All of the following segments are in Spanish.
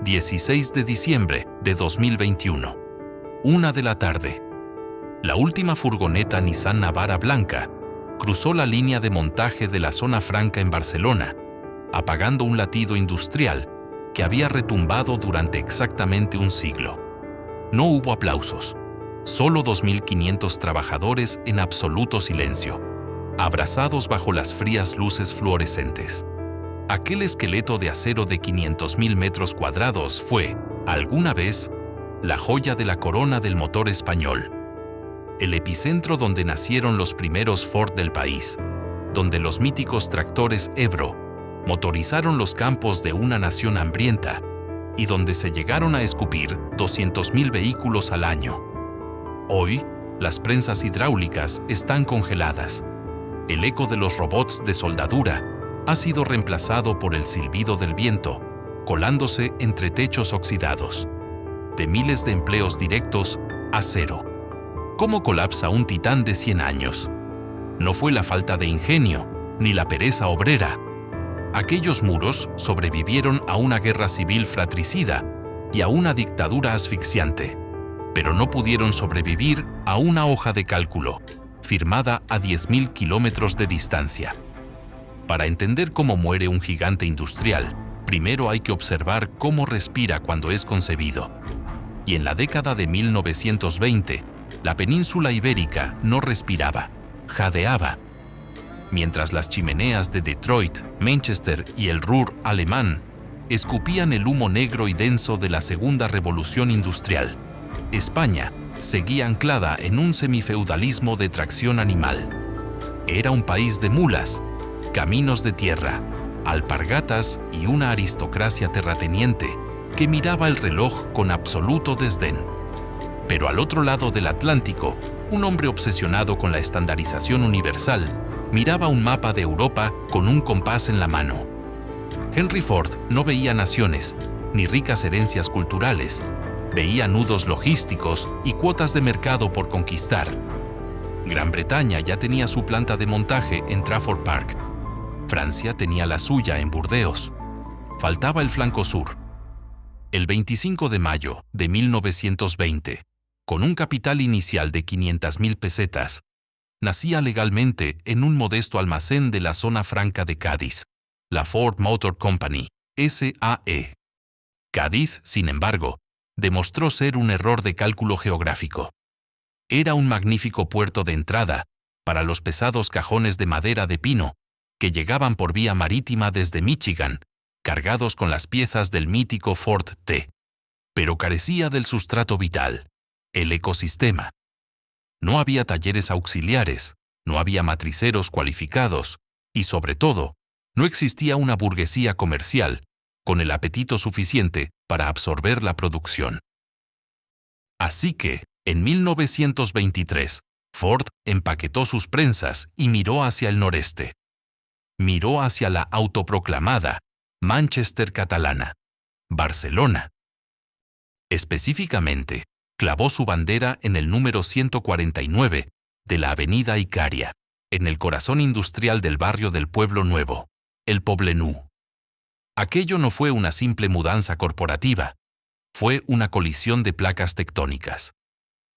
16 de diciembre de 2021. 1 de la tarde. La última furgoneta Nissan Navara blanca cruzó la línea de montaje de la zona franca en Barcelona, apagando un latido industrial que había retumbado durante exactamente un siglo. No hubo aplausos, solo 2.500 trabajadores en absoluto silencio, abrazados bajo las frías luces fluorescentes. Aquel esqueleto de acero de 500.000 metros cuadrados fue, alguna vez, la joya de la corona del motor español. El epicentro donde nacieron los primeros Ford del país, donde los míticos tractores Ebro motorizaron los campos de una nación hambrienta y donde se llegaron a escupir 200.000 vehículos al año. Hoy, las prensas hidráulicas están congeladas. El eco de los robots de soldadura ha sido reemplazado por el silbido del viento, colándose entre techos oxidados. De miles de empleos directos a cero. ¿Cómo colapsa un titán de 100 años? No fue la falta de ingenio, ni la pereza obrera. Aquellos muros sobrevivieron a una guerra civil fratricida y a una dictadura asfixiante, pero no pudieron sobrevivir a una hoja de cálculo, firmada a 10.000 kilómetros de distancia. Para entender cómo muere un gigante industrial, primero hay que observar cómo respira cuando es concebido. Y en la década de 1920, la península ibérica no respiraba, jadeaba. Mientras las chimeneas de Detroit, Manchester y el Ruhr alemán escupían el humo negro y denso de la segunda revolución industrial, España seguía anclada en un semifeudalismo de tracción animal. Era un país de mulas, caminos de tierra, alpargatas y una aristocracia terrateniente que miraba el reloj con absoluto desdén. Pero al otro lado del Atlántico, un hombre obsesionado con la estandarización universal miraba un mapa de Europa con un compás en la mano. Henry Ford no veía naciones, ni ricas herencias culturales, veía nudos logísticos y cuotas de mercado por conquistar. Gran Bretaña ya tenía su planta de montaje en Trafford Park. Francia tenía la suya en Burdeos. Faltaba el flanco sur. El 25 de mayo de 1920, con un capital inicial de 500.000 pesetas, nacía legalmente en un modesto almacén de la zona franca de Cádiz, la Ford Motor Company, SAE. Cádiz, sin embargo, demostró ser un error de cálculo geográfico. Era un magnífico puerto de entrada para los pesados cajones de madera de pino que llegaban por vía marítima desde Michigan, cargados con las piezas del mítico Ford T. Pero carecía del sustrato vital, el ecosistema. No había talleres auxiliares, no había matriceros cualificados y, sobre todo, no existía una burguesía comercial con el apetito suficiente para absorber la producción. Así que, en 1923, Ford empaquetó sus prensas y miró hacia el noreste. Miró hacia la autoproclamada Manchester catalana, Barcelona. Específicamente, clavó su bandera en el número 149 de la avenida Icaria, en el corazón industrial del barrio del Pueblo Nuevo, el Poblenou. Aquello no fue una simple mudanza corporativa, fue una colisión de placas tectónicas.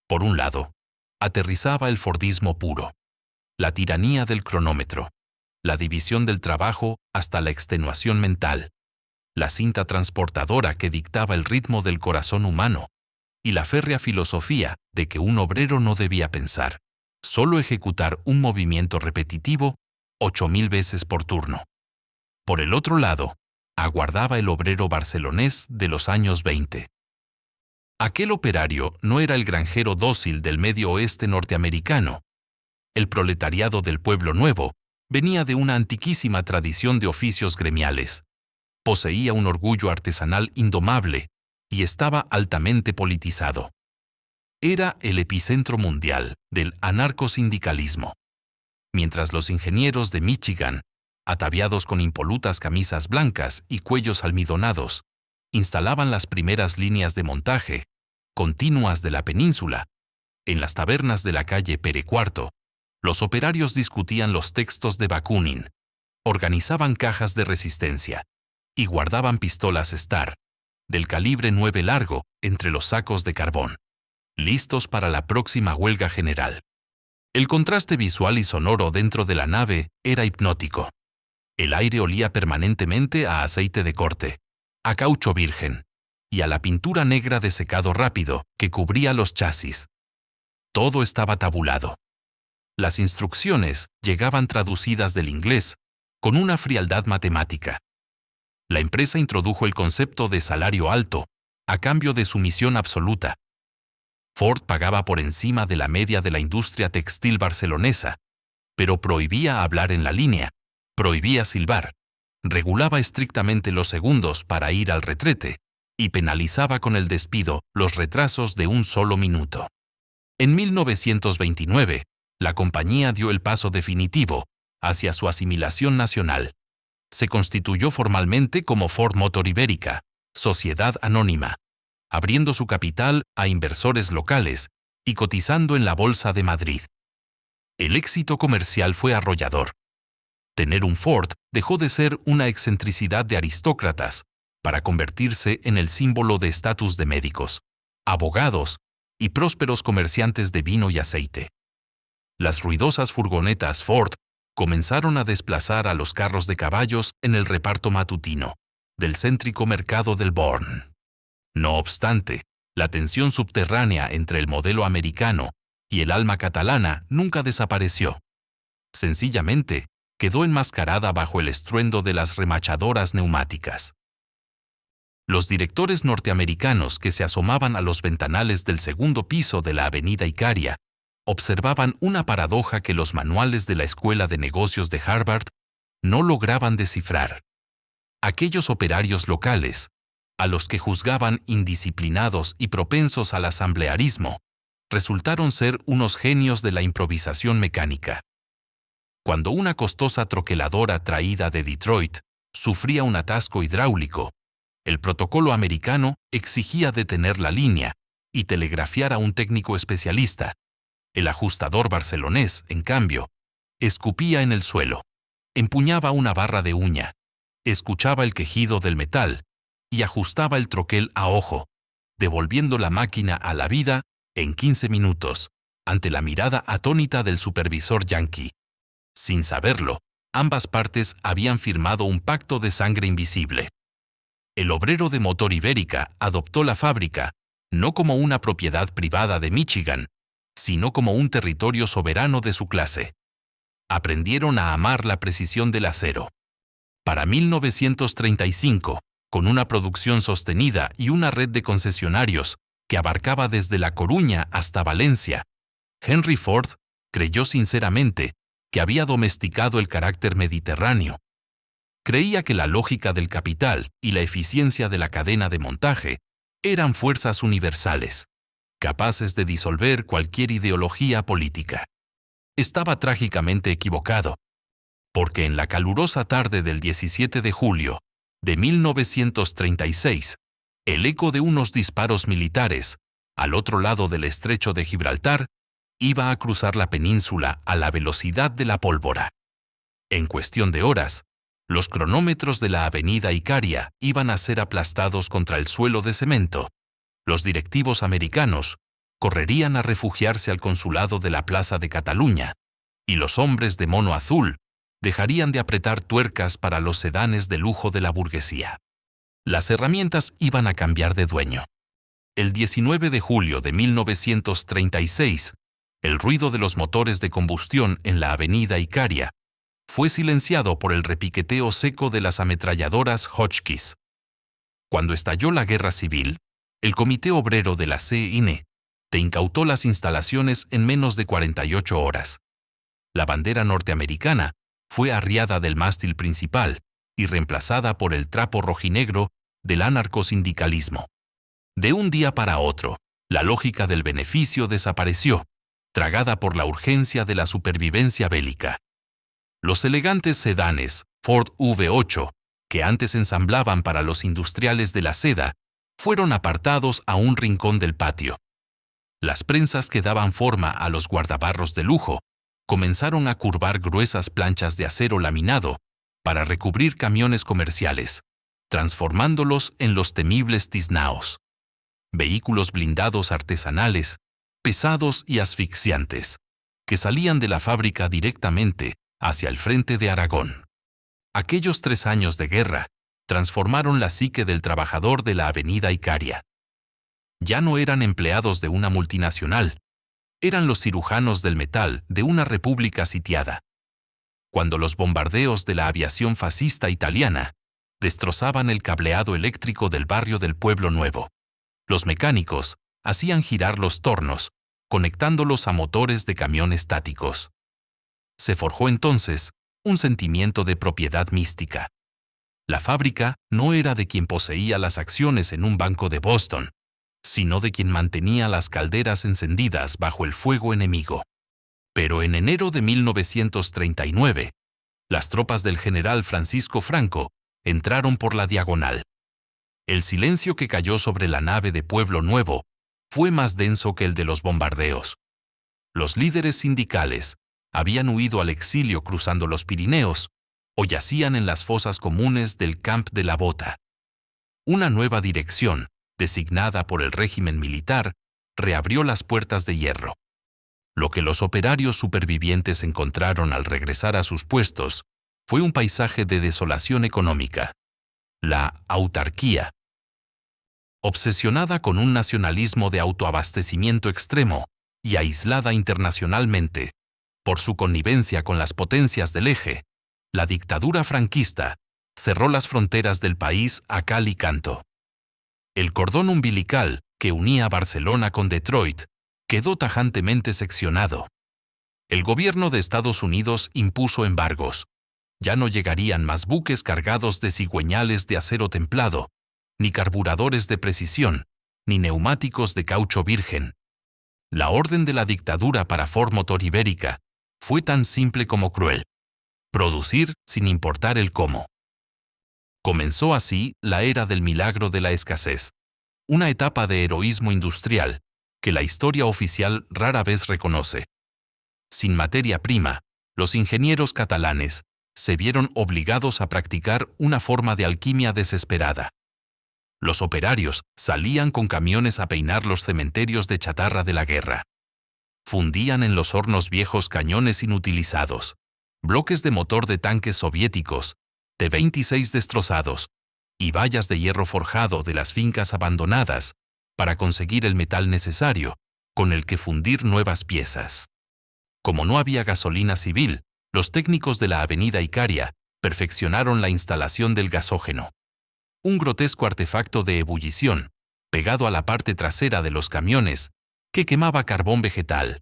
Por un lado, aterrizaba el fordismo puro, la tiranía del cronómetro, la división del trabajo hasta la extenuación mental, la cinta transportadora que dictaba el ritmo del corazón humano y la férrea filosofía de que un obrero no debía pensar, solo ejecutar un movimiento repetitivo 8.000 veces por turno. Por el otro lado, aguardaba el obrero barcelonés de los años 20. Aquel operario no era el granjero dócil del medio oeste norteamericano. El proletariado del Pueblo Nuevo venía de una antiquísima tradición de oficios gremiales. Poseía un orgullo artesanal indomable y estaba altamente politizado. Era el epicentro mundial del anarcosindicalismo. Mientras los ingenieros de Michigan, ataviados con impolutas camisas blancas y cuellos almidonados, instalaban las primeras líneas de montaje, continuas de la península, en las tabernas de la calle Pere IV, los operarios discutían los textos de Bakunin, organizaban cajas de resistencia y guardaban pistolas Star, del calibre 9 largo, entre los sacos de carbón, listos para la próxima huelga general. El contraste visual y sonoro dentro de la nave era hipnótico. El aire olía permanentemente a aceite de corte, a caucho virgen y a la pintura negra de secado rápido que cubría los chasis. Todo estaba tabulado. Las instrucciones llegaban traducidas del inglés con una frialdad matemática. La empresa introdujo el concepto de salario alto a cambio de sumisión absoluta. Ford pagaba por encima de la media de la industria textil barcelonesa, pero prohibía hablar en la línea, prohibía silbar, regulaba estrictamente los segundos para ir al retrete y penalizaba con el despido los retrasos de un solo minuto. En 1929, la compañía dio el paso definitivo hacia su asimilación nacional. Se constituyó formalmente como Ford Motor Ibérica, sociedad anónima, abriendo su capital a inversores locales y cotizando en la Bolsa de Madrid. El éxito comercial fue arrollador. Tener un Ford dejó de ser una excentricidad de aristócratas para convertirse en el símbolo de estatus de médicos, abogados y prósperos comerciantes de vino y aceite. Las ruidosas furgonetas Ford comenzaron a desplazar a los carros de caballos en el reparto matutino del céntrico mercado del Born. No obstante, la tensión subterránea entre el modelo americano y el alma catalana nunca desapareció. Sencillamente, quedó enmascarada bajo el estruendo de las remachadoras neumáticas. Los directores norteamericanos que se asomaban a los ventanales del segundo piso de la avenida Icària observaban una paradoja que los manuales de la Escuela de Negocios de Harvard no lograban descifrar. Aquellos operarios locales, a los que juzgaban indisciplinados y propensos al asamblearismo, resultaron ser unos genios de la improvisación mecánica. Cuando una costosa troqueladora traída de Detroit sufría un atasco hidráulico, el protocolo americano exigía detener la línea y telegrafiar a un técnico especialista. El ajustador barcelonés, en cambio, escupía en el suelo, empuñaba una barra de uña, escuchaba el quejido del metal y ajustaba el troquel a ojo, devolviendo la máquina a la vida en 15 minutos, ante la mirada atónita del supervisor yanqui. Sin saberlo, ambas partes habían firmado un pacto de sangre invisible. El obrero de Motor Ibérica adoptó la fábrica no como una propiedad privada de Michigan, sino como un territorio soberano de su clase. Aprendieron a amar la precisión del acero. Para 1935, con una producción sostenida y una red de concesionarios que abarcaba desde La Coruña hasta Valencia, Henry Ford creyó sinceramente que había domesticado el carácter mediterráneo. Creía que la lógica del capital y la eficiencia de la cadena de montaje eran fuerzas universales, capaces de disolver cualquier ideología política. Estaba trágicamente equivocado, porque en la calurosa tarde del 17 de julio de 1936, el eco de unos disparos militares, al otro lado del estrecho de Gibraltar, iba a cruzar la península a la velocidad de la pólvora. En cuestión de horas, los cronómetros de la avenida Icària iban a ser aplastados contra el suelo de cemento. Los directivos americanos correrían a refugiarse al consulado de la Plaza de Cataluña, y los hombres de mono azul dejarían de apretar tuercas para los sedanes de lujo de la burguesía. Las herramientas iban a cambiar de dueño. El 19 de julio de 1936, el ruido de los motores de combustión en la avenida Icària fue silenciado por el repiqueteo seco de las ametralladoras Hotchkiss. Cuando estalló la guerra civil, el Comité Obrero de la CNT incautó las instalaciones en menos de 48 horas. La bandera norteamericana fue arriada del mástil principal y reemplazada por el trapo rojinegro del anarcosindicalismo. De un día para otro, la lógica del beneficio desapareció, tragada por la urgencia de la supervivencia bélica. Los elegantes sedanes Ford V8, que antes ensamblaban para los industriales de la seda, fueron apartados a un rincón del patio. Las prensas que daban forma a los guardabarros de lujo comenzaron a curvar gruesas planchas de acero laminado para recubrir camiones comerciales, transformándolos en los temibles tiznaos. Vehículos blindados artesanales, pesados y asfixiantes, que salían de la fábrica directamente hacia el frente de Aragón. Aquellos 3 años de guerra transformaron la psique del trabajador de la avenida Icaria. Ya no eran empleados de una multinacional, eran los cirujanos del metal de una república sitiada. Cuando los bombardeos de la aviación fascista italiana destrozaban el cableado eléctrico del barrio del Pueblo Nuevo, los mecánicos hacían girar los tornos, conectándolos a motores de camión estáticos. Se forjó entonces un sentimiento de propiedad mística. La fábrica no era de quien poseía las acciones en un banco de Boston, sino de quien mantenía las calderas encendidas bajo el fuego enemigo. Pero en enero de 1939, las tropas del general Francisco Franco entraron por la diagonal. El silencio que cayó sobre la nave de Pueblo Nuevo fue más denso que el de los bombardeos. Los líderes sindicales habían huido al exilio cruzando los Pirineos o yacían en las fosas comunes del Camp de la Bota. Una nueva dirección, designada por el régimen militar, reabrió las puertas de hierro. Lo que los operarios supervivientes encontraron al regresar a sus puestos fue un paisaje de desolación económica. La autarquía, obsesionada con un nacionalismo de autoabastecimiento extremo y aislada internacionalmente por su connivencia con las potencias del eje, la dictadura franquista cerró las fronteras del país a cal y canto. El cordón umbilical que unía Barcelona con Detroit quedó tajantemente seccionado. El gobierno de Estados Unidos impuso embargos. Ya no llegarían más buques cargados de cigüeñales de acero templado, ni carburadores de precisión, ni neumáticos de caucho virgen. La orden de la dictadura para Ford Motor Ibérica fue tan simple como cruel: producir sin importar el cómo. Comenzó así la era del milagro de la escasez, una etapa de heroísmo industrial que la historia oficial rara vez reconoce. Sin materia prima, los ingenieros catalanes se vieron obligados a practicar una forma de alquimia desesperada. Los operarios salían con camiones a peinar los cementerios de chatarra de la guerra. Fundían en los hornos viejos cañones inutilizados, bloques de motor de tanques soviéticos, T-26 destrozados, y vallas de hierro forjado de las fincas abandonadas para conseguir el metal necesario con el que fundir nuevas piezas. Como no había gasolina civil, los técnicos de la avenida Icaria perfeccionaron la instalación del gasógeno, un grotesco artefacto de ebullición pegado a la parte trasera de los camiones que quemaba carbón vegetal,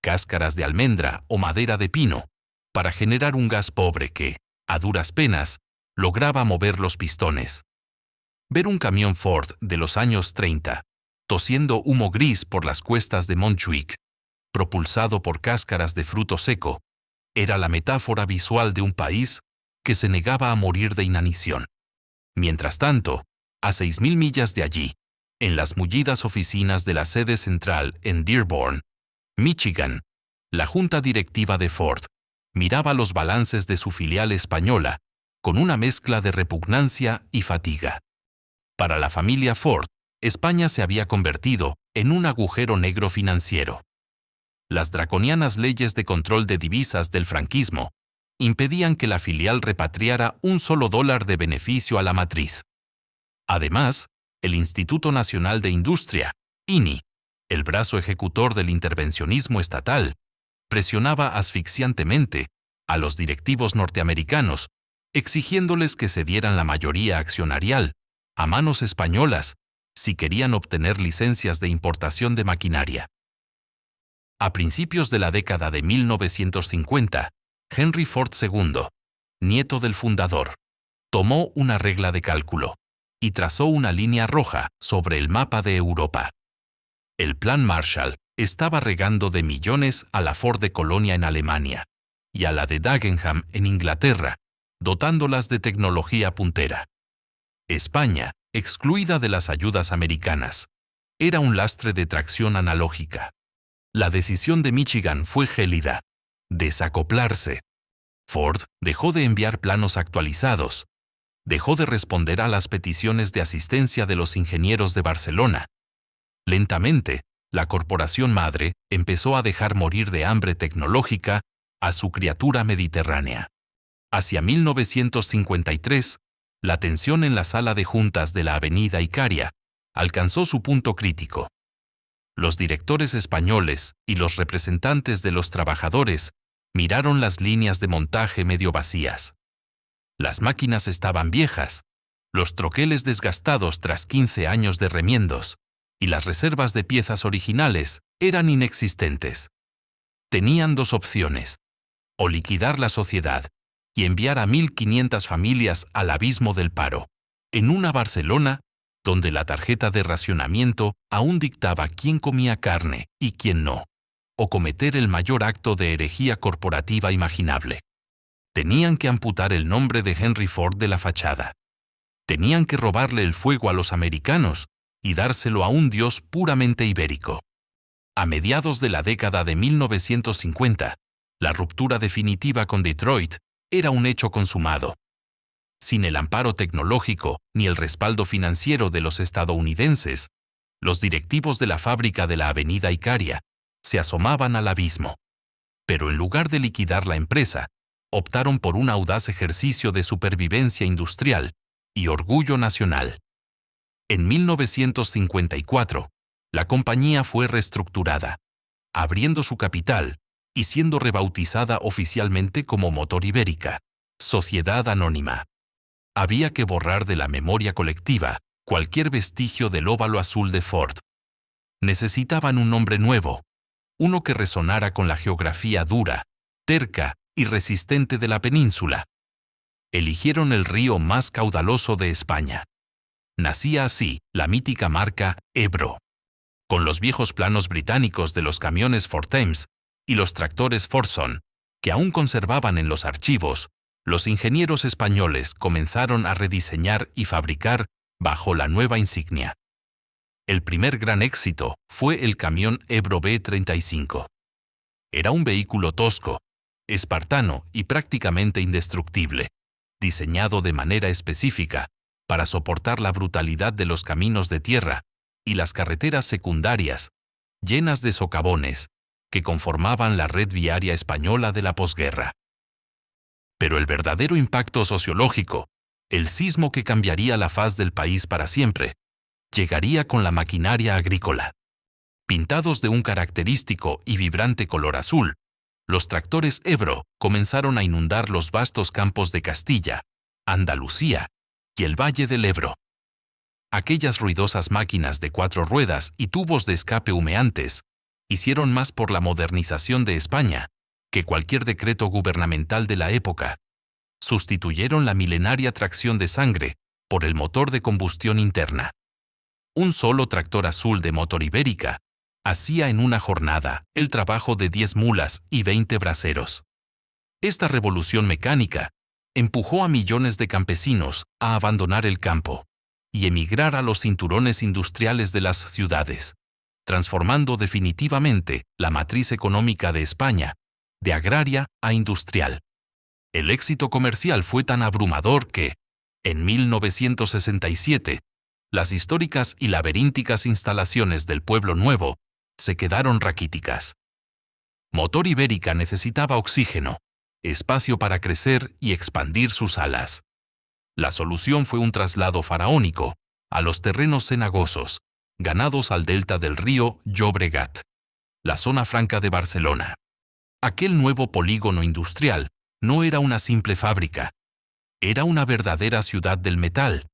cáscaras de almendra o madera de pino para generar un gas pobre que, a duras penas, lograba mover los pistones. Ver un camión Ford de los años 30 tosiendo humo gris por las cuestas de Montjuic, propulsado por cáscaras de fruto seco, era la metáfora visual de un país que se negaba a morir de inanición. Mientras tanto, a 6.000 millas de allí, en las mullidas oficinas de la sede central en Dearborn, Michigan, la junta directiva de Ford miraba los balances de su filial española con una mezcla de repugnancia y fatiga. Para la familia Ford, España se había convertido en un agujero negro financiero. Las draconianas leyes de control de divisas del franquismo impedían que la filial repatriara un solo dólar de beneficio a la matriz. Además, el Instituto Nacional de Industria, INI, el brazo ejecutor del intervencionismo estatal, presionaba asfixiantemente a los directivos norteamericanos, exigiéndoles que cedieran la mayoría accionarial a manos españolas si querían obtener licencias de importación de maquinaria. A principios de la década de 1950, Henry Ford II, nieto del fundador, tomó una regla de cálculo y trazó una línea roja sobre el mapa de Europa. El Plan Marshall estaba regando de millones a la Ford de Colonia en Alemania y a la de Dagenham en Inglaterra, dotándolas de tecnología puntera. España, excluida de las ayudas americanas, era un lastre de tracción analógica. La decisión de Michigan fue gélida: desacoplarse. Ford dejó de enviar planos actualizados, dejó de responder a las peticiones de asistencia de los ingenieros de Barcelona. Lentamente, la corporación madre empezó a dejar morir de hambre tecnológica a su criatura mediterránea. Hacia 1953, la tensión en la sala de juntas de la Avenida Icaria alcanzó su punto crítico. Los directores españoles y los representantes de los trabajadores miraron las líneas de montaje medio vacías. Las máquinas estaban viejas, los troqueles desgastados tras 15 años de remiendos, y las reservas de piezas originales eran inexistentes. Tenían dos opciones: o liquidar la sociedad y enviar a 1.500 familias al abismo del paro, en una Barcelona donde la tarjeta de racionamiento aún dictaba quién comía carne y quién no, o cometer el mayor acto de herejía corporativa imaginable. Tenían que amputar el nombre de Henry Ford de la fachada. Tenían que robarle el fuego a los americanos y dárselo a un dios puramente ibérico. A mediados de la década de 1950, la ruptura definitiva con Detroit era un hecho consumado. Sin el amparo tecnológico ni el respaldo financiero de los estadounidenses, los directivos de la fábrica de la Avenida Icaria se asomaban al abismo. Pero en lugar de liquidar la empresa, optaron por un audaz ejercicio de supervivencia industrial y orgullo nacional. En 1954, la compañía fue reestructurada, abriendo su capital y siendo rebautizada oficialmente como Motor Ibérica, Sociedad Anónima. Había que borrar de la memoria colectiva cualquier vestigio del óvalo azul de Ford. Necesitaban un nombre nuevo, uno que resonara con la geografía dura, terca y resistente de la península. Eligieron el río más caudaloso de España. Nacía así la mítica marca Ebro. Con los viejos planos británicos de los camiones Ford Thames y los tractores Fordson, que aún conservaban en los archivos, los ingenieros españoles comenzaron a rediseñar y fabricar bajo la nueva insignia. El primer gran éxito fue el camión Ebro B35. Era un vehículo tosco, espartano y prácticamente indestructible, diseñado de manera específica para soportar la brutalidad de los caminos de tierra y las carreteras secundarias, llenas de socavones, que conformaban la red viaria española de la posguerra. Pero el verdadero impacto sociológico, el sismo que cambiaría la faz del país para siempre, llegaría con la maquinaria agrícola. Pintados de un característico y vibrante color azul, los tractores Ebro comenzaron a inundar los vastos campos de Castilla, Andalucía y el Valle del Ebro. Aquellas ruidosas máquinas de 4 ruedas y tubos de escape humeantes hicieron más por la modernización de España que cualquier decreto gubernamental de la época. Sustituyeron la milenaria tracción de sangre por el motor de combustión interna. Un solo tractor azul de Motor Ibérica hacía en una jornada el trabajo de 10 mulas y 20 braceros. Esta revolución mecánica empujó a millones de campesinos a abandonar el campo y emigrar a los cinturones industriales de las ciudades, transformando definitivamente la matriz económica de España de agraria a industrial. El éxito comercial fue tan abrumador que, en 1967, las históricas y laberínticas instalaciones del Pueblo Nuevo se quedaron raquíticas. Motor Ibérica necesitaba oxígeno, espacio para crecer y expandir sus alas. La solución fue un traslado faraónico a los terrenos cenagosos, ganados al delta del río Llobregat, la zona franca de Barcelona. Aquel nuevo polígono industrial no era una simple fábrica, era una verdadera ciudad del metal.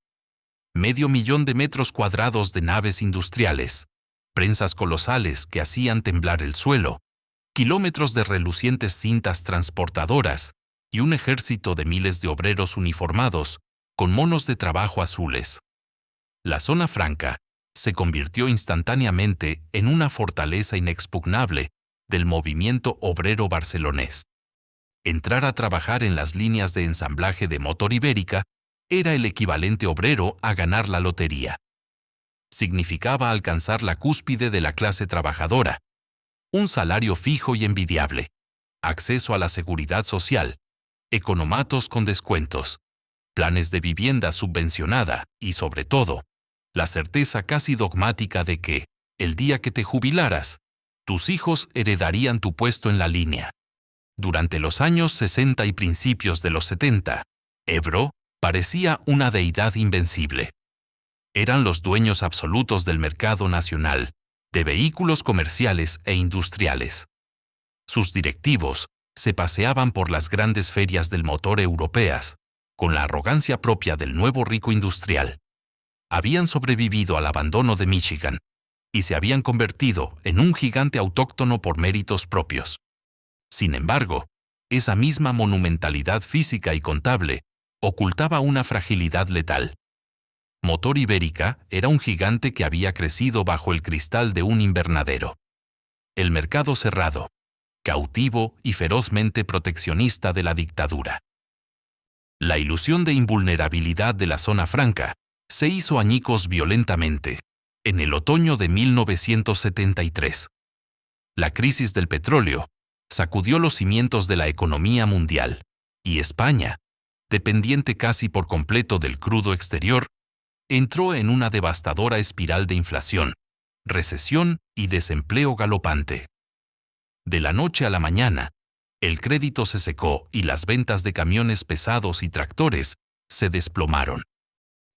500,000 de metros cuadrados de naves industriales, prensas colosales que hacían temblar el suelo, kilómetros de relucientes cintas transportadoras y un ejército de miles de obreros uniformados con monos de trabajo azules. La zona franca se convirtió instantáneamente en una fortaleza inexpugnable del movimiento obrero barcelonés. Entrar a trabajar en las líneas de ensamblaje de Motor Ibérica era el equivalente obrero a ganar la lotería. Significaba alcanzar la cúspide de la clase trabajadora, un salario fijo y envidiable, acceso a la seguridad social, economatos con descuentos, planes de vivienda subvencionada y, sobre todo, la certeza casi dogmática de que, el día que te jubilaras, tus hijos heredarían tu puesto en la línea. Durante los años 60 y principios de los 70, Ebro parecía una deidad invencible. Eran los dueños absolutos del mercado nacional, de vehículos comerciales e industriales. Sus directivos se paseaban por las grandes ferias del motor europeas, con la arrogancia propia del nuevo rico industrial. Habían sobrevivido al abandono de Michigan y se habían convertido en un gigante autóctono por méritos propios. Sin embargo, esa misma monumentalidad física y contable ocultaba una fragilidad letal. Motor Ibérica era un gigante que había crecido bajo el cristal de un invernadero. El mercado cerrado, cautivo y ferozmente proteccionista de la dictadura. La ilusión de invulnerabilidad de la zona franca se hizo añicos violentamente, en el otoño de 1973. La crisis del petróleo sacudió los cimientos de la economía mundial, y España, dependiente casi por completo del crudo exterior, entró en una devastadora espiral de inflación, recesión y desempleo galopante. De la noche a la mañana, el crédito se secó y las ventas de camiones pesados y tractores se desplomaron.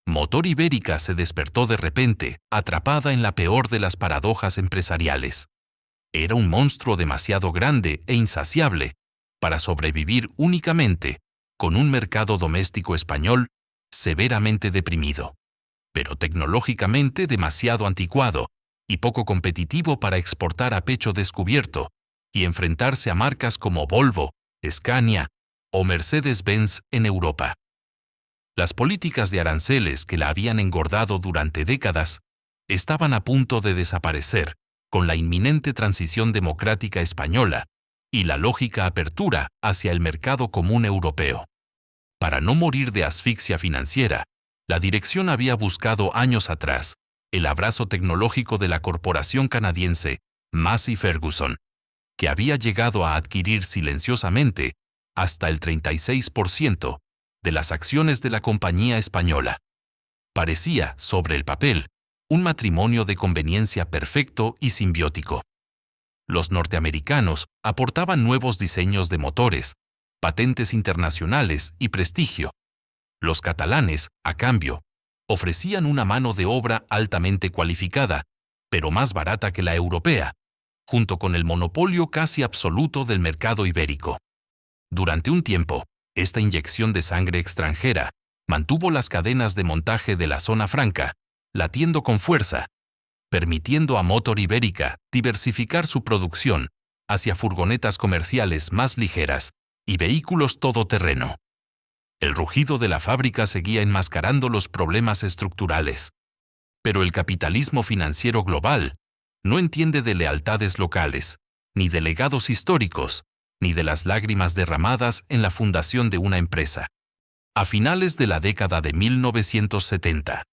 Motor Ibérica se despertó de repente, atrapada en la peor de las paradojas empresariales. Era un monstruo demasiado grande e insaciable para sobrevivir únicamente con un mercado doméstico español severamente deprimido, pero tecnológicamente demasiado anticuado y poco competitivo para exportar a pecho descubierto y enfrentarse a marcas como Volvo, Scania o Mercedes-Benz en Europa. Las políticas de aranceles que la habían engordado durante décadas estaban a punto de desaparecer con la inminente transición democrática española y la lógica apertura hacia el mercado común europeo. Para no morir de asfixia financiera, la dirección había buscado años atrás el abrazo tecnológico de la corporación canadiense Massey Ferguson, que había llegado a adquirir silenciosamente hasta el 36% de las acciones de la compañía española. Parecía, sobre el papel, un matrimonio de conveniencia perfecto y simbiótico. Los norteamericanos aportaban nuevos diseños de motores, patentes internacionales y prestigio. Los catalanes, a cambio, ofrecían una mano de obra altamente cualificada, pero más barata que la europea, junto con el monopolio casi absoluto del mercado ibérico. Durante un tiempo, esta inyección de sangre extranjera mantuvo las cadenas de montaje de la zona franca latiendo con fuerza, permitiendo a Motor Ibérica diversificar su producción hacia furgonetas comerciales más ligeras y vehículos todoterreno. El rugido de la fábrica seguía enmascarando los problemas estructurales. Pero el capitalismo financiero global no entiende de lealtades locales, ni de legados históricos, ni de las lágrimas derramadas en la fundación de una empresa. A finales de la década de 1970,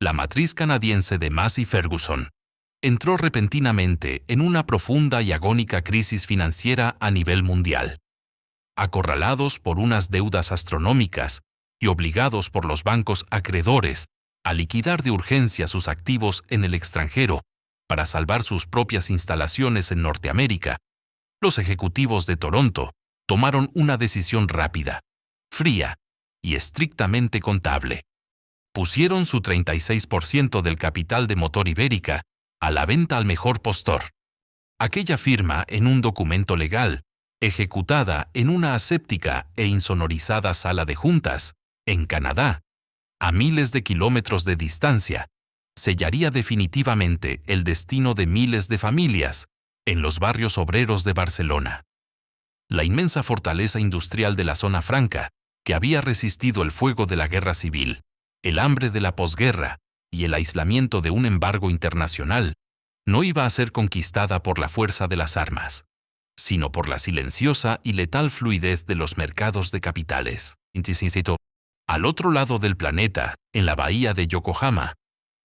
la matriz canadiense de Massey Ferguson entró repentinamente en una profunda y agónica crisis financiera a nivel mundial. Acorralados por unas deudas astronómicas y obligados por los bancos acreedores a liquidar de urgencia sus activos en el extranjero para salvar sus propias instalaciones en Norteamérica, los ejecutivos de Toronto tomaron una decisión rápida, fría y estrictamente contable. Pusieron su 36% del capital de Motor Ibérica a la venta al mejor postor. Aquella firma en un documento legal, ejecutada en una aséptica e insonorizada sala de juntas, en Canadá, a miles de kilómetros de distancia, sellaría definitivamente el destino de miles de familias en los barrios obreros de Barcelona. La inmensa fortaleza industrial de la zona franca, que había resistido el fuego de la guerra civil, el hambre de la posguerra y el aislamiento de un embargo internacional, no iba a ser conquistada por la fuerza de las armas, sino por la silenciosa y letal fluidez de los mercados de capitales. Al otro lado del planeta, en la bahía de Yokohama,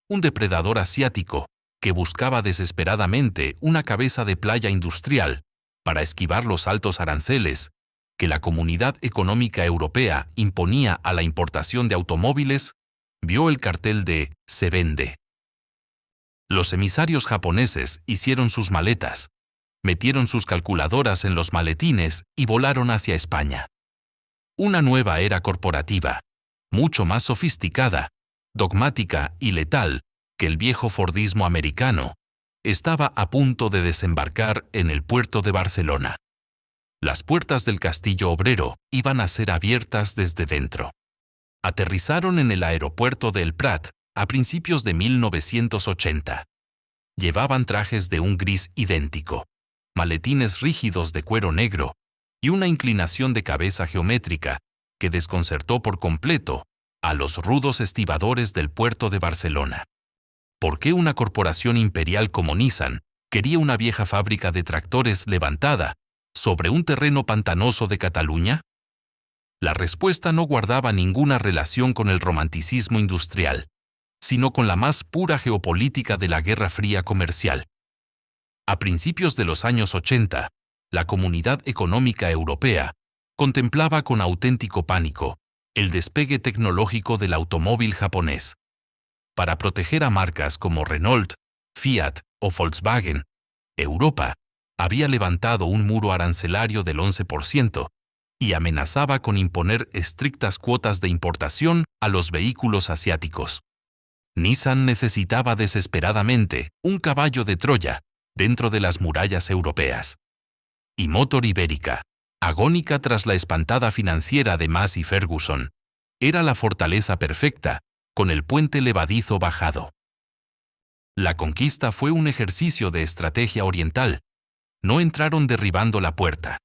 un depredador asiático que buscaba desesperadamente una cabeza de playa industrial para esquivar los altos aranceles que la Comunidad Económica Europea imponía a la importación de automóviles, vio el cartel de "Se vende". Los emisarios japoneses hicieron sus maletas, metieron sus calculadoras en los maletines y volaron hacia España. Una nueva era corporativa, mucho más sofisticada, dogmática y letal que el viejo Fordismo americano, estaba a punto de desembarcar en el puerto de Barcelona. Las puertas del Castillo Obrero iban a ser abiertas desde dentro. Aterrizaron en el aeropuerto de El Prat a principios de 1980. Llevaban trajes de un gris idéntico, maletines rígidos de cuero negro y una inclinación de cabeza geométrica que desconcertó por completo a los rudos estibadores del puerto de Barcelona. ¿Por qué una corporación imperial como Nissan quería una vieja fábrica de tractores levantada sobre un terreno pantanoso de Cataluña? La respuesta no guardaba ninguna relación con el romanticismo industrial, sino con la más pura geopolítica de la Guerra Fría comercial. A principios de los años 80, la Comunidad Económica Europea contemplaba con auténtico pánico el despegue tecnológico del automóvil japonés. Para proteger a marcas como Renault, Fiat o Volkswagen, Europa había levantado un muro arancelario del 11% y amenazaba con imponer estrictas cuotas de importación a los vehículos asiáticos. Nissan necesitaba desesperadamente un caballo de Troya dentro de las murallas europeas. Y Motor Ibérica, agónica tras la espantada financiera de Massey Ferguson, era la fortaleza perfecta, con el puente levadizo bajado. La conquista fue un ejercicio de estrategia oriental. No entraron derribando la puerta.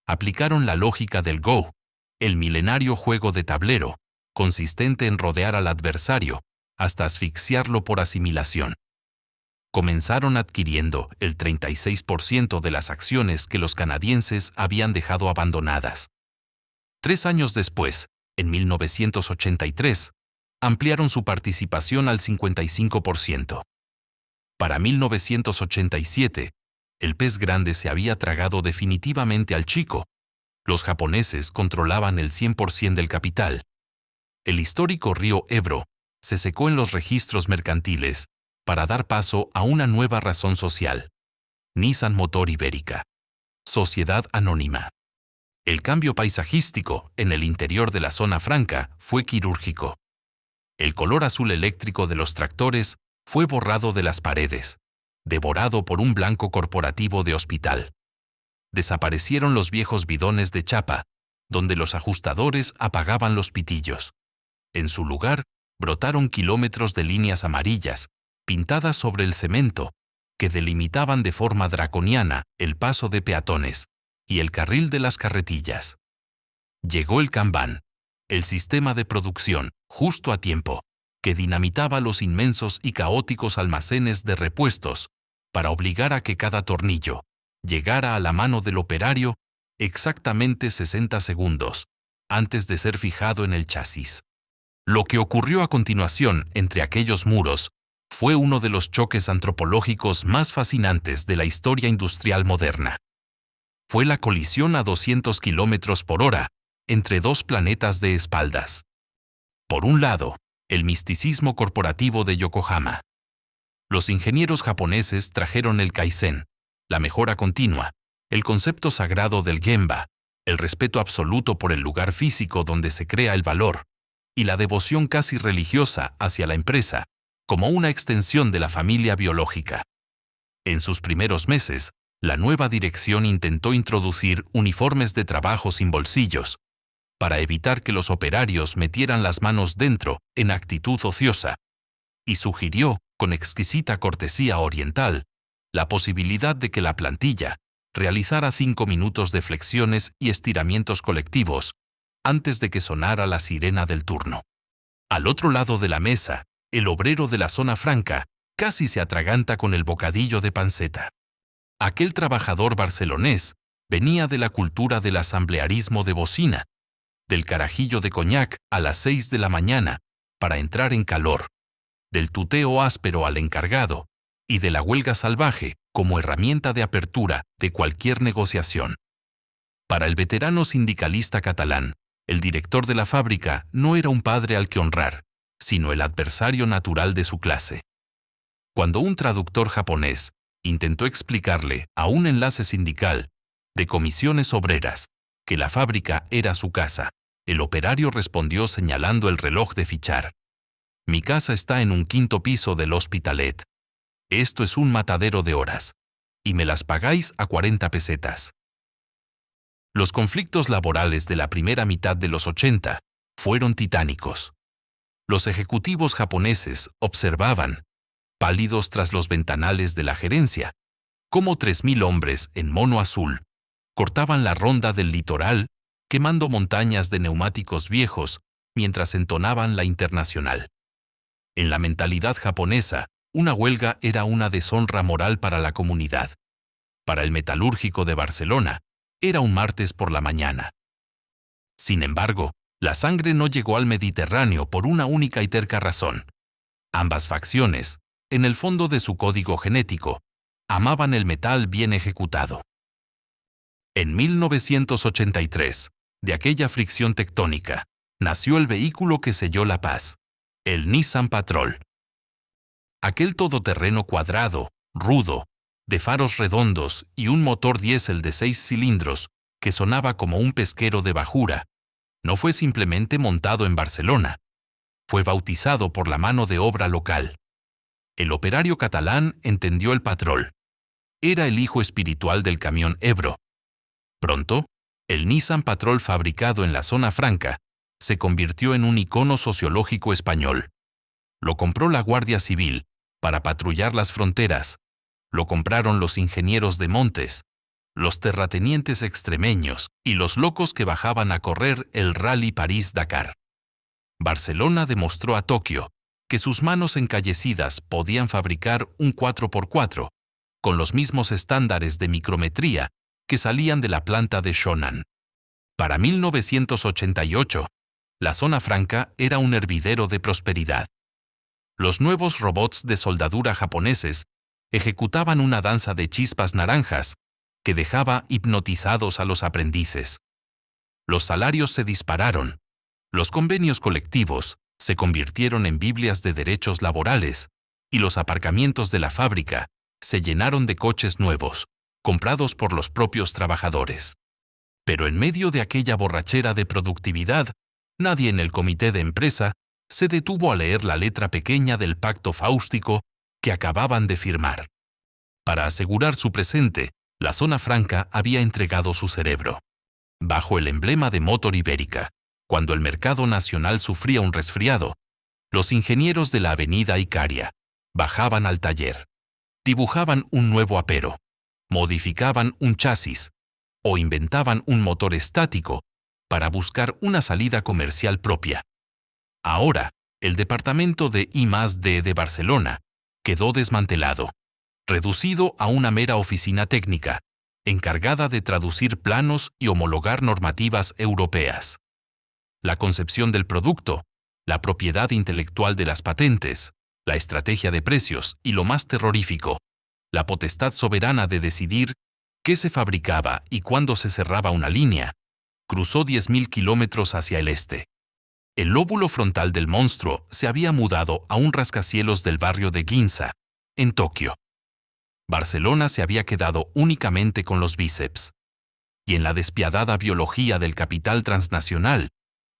Aplicaron la lógica del Go, el milenario juego de tablero, consistente en rodear al adversario hasta asfixiarlo por asimilación. Comenzaron adquiriendo el 36% de las acciones que los canadienses habían dejado abandonadas. 3 años después, en 1983, ampliaron su participación al 55%. Para 1987, el pez grande se había tragado definitivamente al chico. Los japoneses controlaban el 100% del capital. El histórico río Ebro se secó en los registros mercantiles para dar paso a una nueva razón social. Nissan Motor Ibérica. Sociedad anónima. El cambio paisajístico en el interior de la zona franca fue quirúrgico. El color azul eléctrico de los tractores fue borrado de las paredes, devorado por un blanco corporativo de hospital. Desaparecieron los viejos bidones de chapa, donde los ajustadores apagaban los pitillos. En su lugar, brotaron kilómetros de líneas amarillas, pintadas sobre el cemento, que delimitaban de forma draconiana el paso de peatones y el carril de las carretillas. Llegó el Kanban, el sistema de producción, justo a tiempo, que dinamitaba los inmensos y caóticos almacenes de repuestos para obligar a que cada tornillo llegara a la mano del operario exactamente 60 segundos antes de ser fijado en el chasis. Lo que ocurrió a continuación entre aquellos muros fue uno de los choques antropológicos más fascinantes de la historia industrial moderna. Fue la colisión a 200 kilómetros por hora entre dos planetas de espaldas. Por un lado, el misticismo corporativo de Yokohama. Los ingenieros japoneses trajeron el Kaizen, la mejora continua, el concepto sagrado del Gemba, el respeto absoluto por el lugar físico donde se crea el valor, y la devoción casi religiosa hacia la empresa, como una extensión de la familia biológica. En sus primeros meses, la nueva dirección intentó introducir uniformes de trabajo sin bolsillos, para evitar que los operarios metieran las manos dentro en actitud ociosa, y sugirió, con exquisita cortesía oriental, la posibilidad de que la plantilla realizara 5 minutos de flexiones y estiramientos colectivos antes de que sonara la sirena del turno. Al otro lado de la mesa, el obrero de la zona franca casi se atraganta con el bocadillo de panceta. Aquel trabajador barcelonés venía de la cultura del asamblearismo de bocina, del carajillo de coñac a las 6 de la mañana para entrar en calor, del tuteo áspero al encargado y de la huelga salvaje como herramienta de apertura de cualquier negociación. Para el veterano sindicalista catalán, el director de la fábrica no era un padre al que honrar, sino el adversario natural de su clase. Cuando un traductor japonés intentó explicarle a un enlace sindical de comisiones obreras que la fábrica era su casa, el operario respondió señalando el reloj de fichar. Mi casa está en un 5º piso del Hospitalet. Esto es un matadero de horas, y me las pagáis a 40 pesetas. Los conflictos laborales de la primera mitad de los 80 fueron titánicos. Los ejecutivos japoneses observaban, pálidos tras los ventanales de la gerencia, cómo 3.000 hombres en mono azul cortaban la ronda del litoral quemando montañas de neumáticos viejos mientras entonaban la Internacional. En la mentalidad japonesa, una huelga era una deshonra moral para la comunidad. Para el metalúrgico de Barcelona, era un martes por la mañana. Sin embargo, la sangre no llegó al Mediterráneo por una única y terca razón. Ambas facciones, en el fondo de su código genético, amaban el metal bien ejecutado. En 1983, de aquella fricción tectónica, nació el vehículo que selló la paz, el Nissan Patrol. Aquel todoterreno cuadrado, rudo, de faros redondos y un motor diésel de 6 cilindros que sonaba como un pesquero de bajura, no fue simplemente montado en Barcelona, fue bautizado por la mano de obra local. El operario catalán entendió el Patrol. Era el hijo espiritual del camión Ebro. Pronto, el Nissan Patrol fabricado en la Zona Franca se convirtió en un icono sociológico español. Lo compró la Guardia Civil para patrullar las fronteras. Lo compraron los ingenieros de montes, los terratenientes extremeños y los locos que bajaban a correr el Rally París-Dakar. Barcelona demostró a Tokio que sus manos encallecidas podían fabricar un 4x4 con los mismos estándares de micrometría que salían de la planta de Shonan. Para 1988, la Zona Franca era un hervidero de prosperidad. Los nuevos robots de soldadura japoneses ejecutaban una danza de chispas naranjas que dejaba hipnotizados a los aprendices. Los salarios se dispararon. Los convenios colectivos se convirtieron en Biblias de derechos laborales y los aparcamientos de la fábrica se llenaron de coches nuevos, comprados por los propios trabajadores. Pero en medio de aquella borrachera de productividad, nadie en el comité de empresa se detuvo a leer la letra pequeña del pacto fáustico que acababan de firmar. Para asegurar su presente, la Zona Franca había entregado su cerebro. Bajo el emblema de Motor Ibérica, cuando el mercado nacional sufría un resfriado, los ingenieros de la avenida Icaria bajaban al taller, dibujaban un nuevo apero, modificaban un chasis o inventaban un motor estático para buscar una salida comercial propia. Ahora, el departamento de I+D de Barcelona quedó desmantelado, reducido a una mera oficina técnica, encargada de traducir planos y homologar normativas europeas. La concepción del producto, la propiedad intelectual de las patentes, la estrategia de precios y lo más terrorífico, la potestad soberana de decidir qué se fabricaba y cuándo se cerraba una línea, cruzó 10.000 kilómetros hacia el este. El lóbulo frontal del monstruo se había mudado a un rascacielos del barrio de Ginza, en Tokio. Barcelona se había quedado únicamente con los bíceps. Y en la despiadada biología del capital transnacional,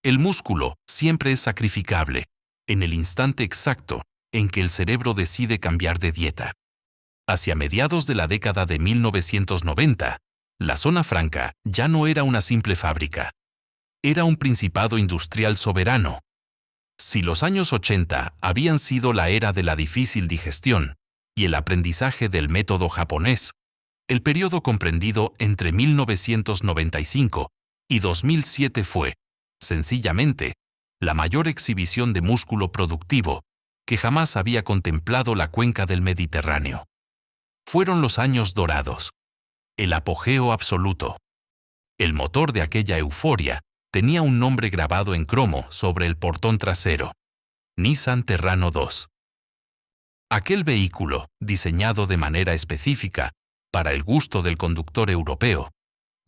el músculo siempre es sacrificable, en el instante exacto en que el cerebro decide cambiar de dieta. Hacia mediados de la década de 1990, la Zona Franca ya no era una simple fábrica. Era un principado industrial soberano. Si los años 80 habían sido la era de la difícil digestión y el aprendizaje del método japonés, el periodo comprendido entre 1995 y 2007 fue, sencillamente, la mayor exhibición de músculo productivo que jamás había contemplado la cuenca del Mediterráneo. Fueron los años dorados, el apogeo absoluto. El motor de aquella euforia tenía un nombre grabado en cromo sobre el portón trasero: Nissan Terrano 2. Aquel vehículo, diseñado de manera específica para el gusto del conductor europeo,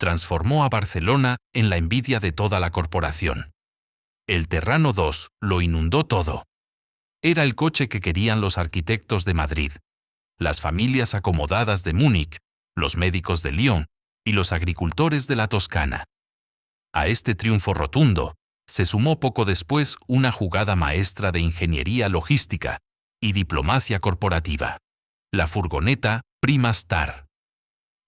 transformó a Barcelona en la envidia de toda la corporación. El Terrano 2 lo inundó todo. Era el coche que querían los arquitectos de Madrid, las familias acomodadas de Múnich, los médicos de Lyon y los agricultores de la Toscana. A este triunfo rotundo se sumó poco después una jugada maestra de ingeniería logística y diplomacia corporativa: la furgoneta Prima Star.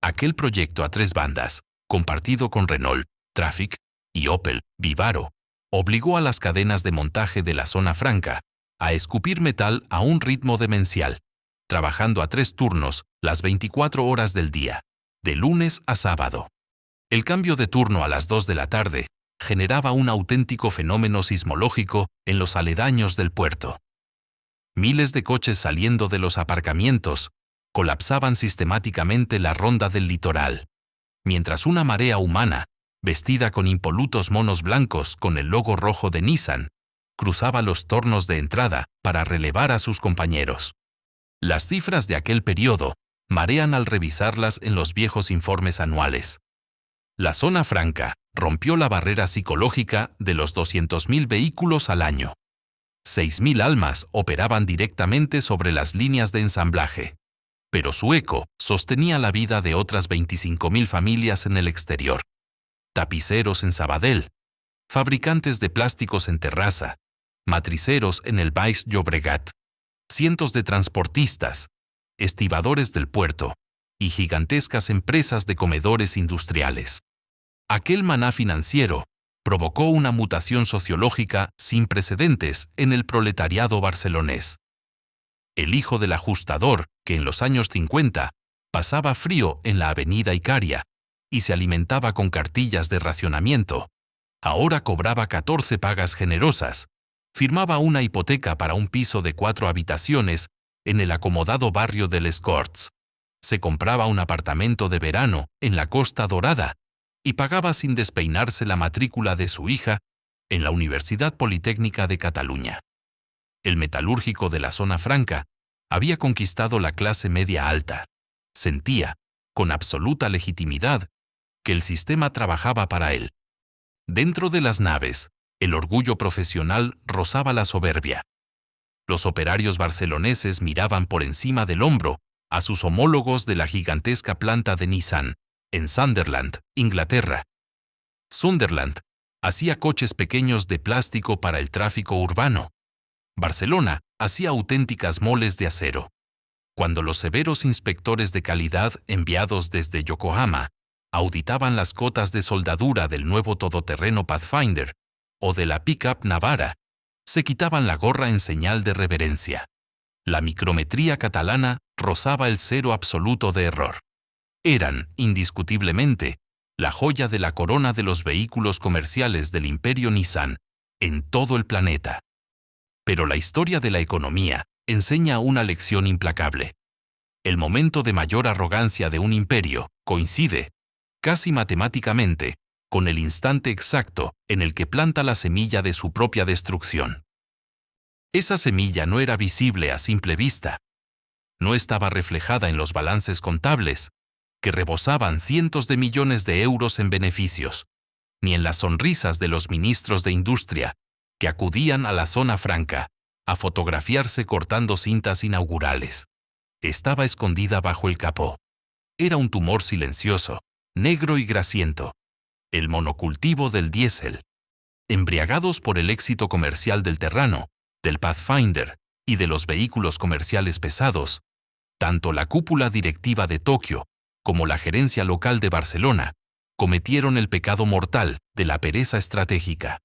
Aquel proyecto a tres bandas, compartido con Renault, Traffic y Opel Vivaro, obligó a las cadenas de montaje de la zona franca a escupir metal a un ritmo demencial, trabajando a 3 turnos las 24 horas del día, de lunes a sábado. El cambio de turno a las 2 de la tarde generaba un auténtico fenómeno sismológico en los aledaños del puerto. Miles de coches saliendo de los aparcamientos colapsaban sistemáticamente la ronda del litoral, mientras una marea humana, vestida con impolutos monos blancos con el logo rojo de Nissan, cruzaba los tornos de entrada para relevar a sus compañeros. Las cifras de aquel periodo marean al revisarlas en los viejos informes anuales. La zona franca rompió la barrera psicológica de los 200.000 vehículos al año. 6.000 almas operaban directamente sobre las líneas de ensamblaje, pero su eco sostenía la vida de otras 25.000 familias en el exterior. Tapiceros en Sabadell, fabricantes de plásticos en Terrassa, matriceros en el Baix Llobregat, cientos de transportistas, estibadores del puerto y gigantescas empresas de comedores industriales. Aquel maná financiero provocó una mutación sociológica sin precedentes en el proletariado barcelonés. El hijo del ajustador, que en los años 50 pasaba frío en la avenida Icària y se alimentaba con cartillas de racionamiento, ahora cobraba 14 pagas generosas, firmaba una hipoteca para un piso de 4 habitaciones en el acomodado barrio de Les Corts, se compraba un apartamento de verano en la Costa Dorada y pagaba sin despeinarse la matrícula de su hija en la Universidad Politécnica de Cataluña. El metalúrgico de la zona franca había conquistado la clase media alta. Sentía, con absoluta legitimidad, que el sistema trabajaba para él. Dentro de las naves, el orgullo profesional rozaba la soberbia. Los operarios barceloneses miraban por encima del hombro a sus homólogos de la gigantesca planta de Nissan, en Sunderland, Inglaterra. Sunderland hacía coches pequeños de plástico para el tráfico urbano. Barcelona hacía auténticas moles de acero. Cuando los severos inspectores de calidad enviados desde Yokohama auditaban las cotas de soldadura del nuevo todoterreno Pathfinder o de la pick-up Navara, se quitaban la gorra en señal de reverencia. La micrometría catalana rozaba el cero absoluto de error. Eran, indiscutiblemente, la joya de la corona de los vehículos comerciales del imperio Nissan en todo el planeta. Pero la historia de la economía enseña una lección implacable. El momento de mayor arrogancia de un imperio coincide, casi matemáticamente, con el instante exacto en el que planta la semilla de su propia destrucción. Esa semilla no era visible a simple vista. No estaba reflejada en los balances contables, que rebosaban cientos de millones de euros en beneficios, ni en las sonrisas de los ministros de Industria, que acudían a la zona franca a fotografiarse cortando cintas inaugurales. Estaba escondida bajo el capó. Era un tumor silencioso, negro y grasiento, el monocultivo del diésel. Embriagados por el éxito comercial del Terrano, del Pathfinder y de los vehículos comerciales pesados, tanto la cúpula directiva de Tokio como la gerencia local de Barcelona cometieron el pecado mortal de la pereza estratégica.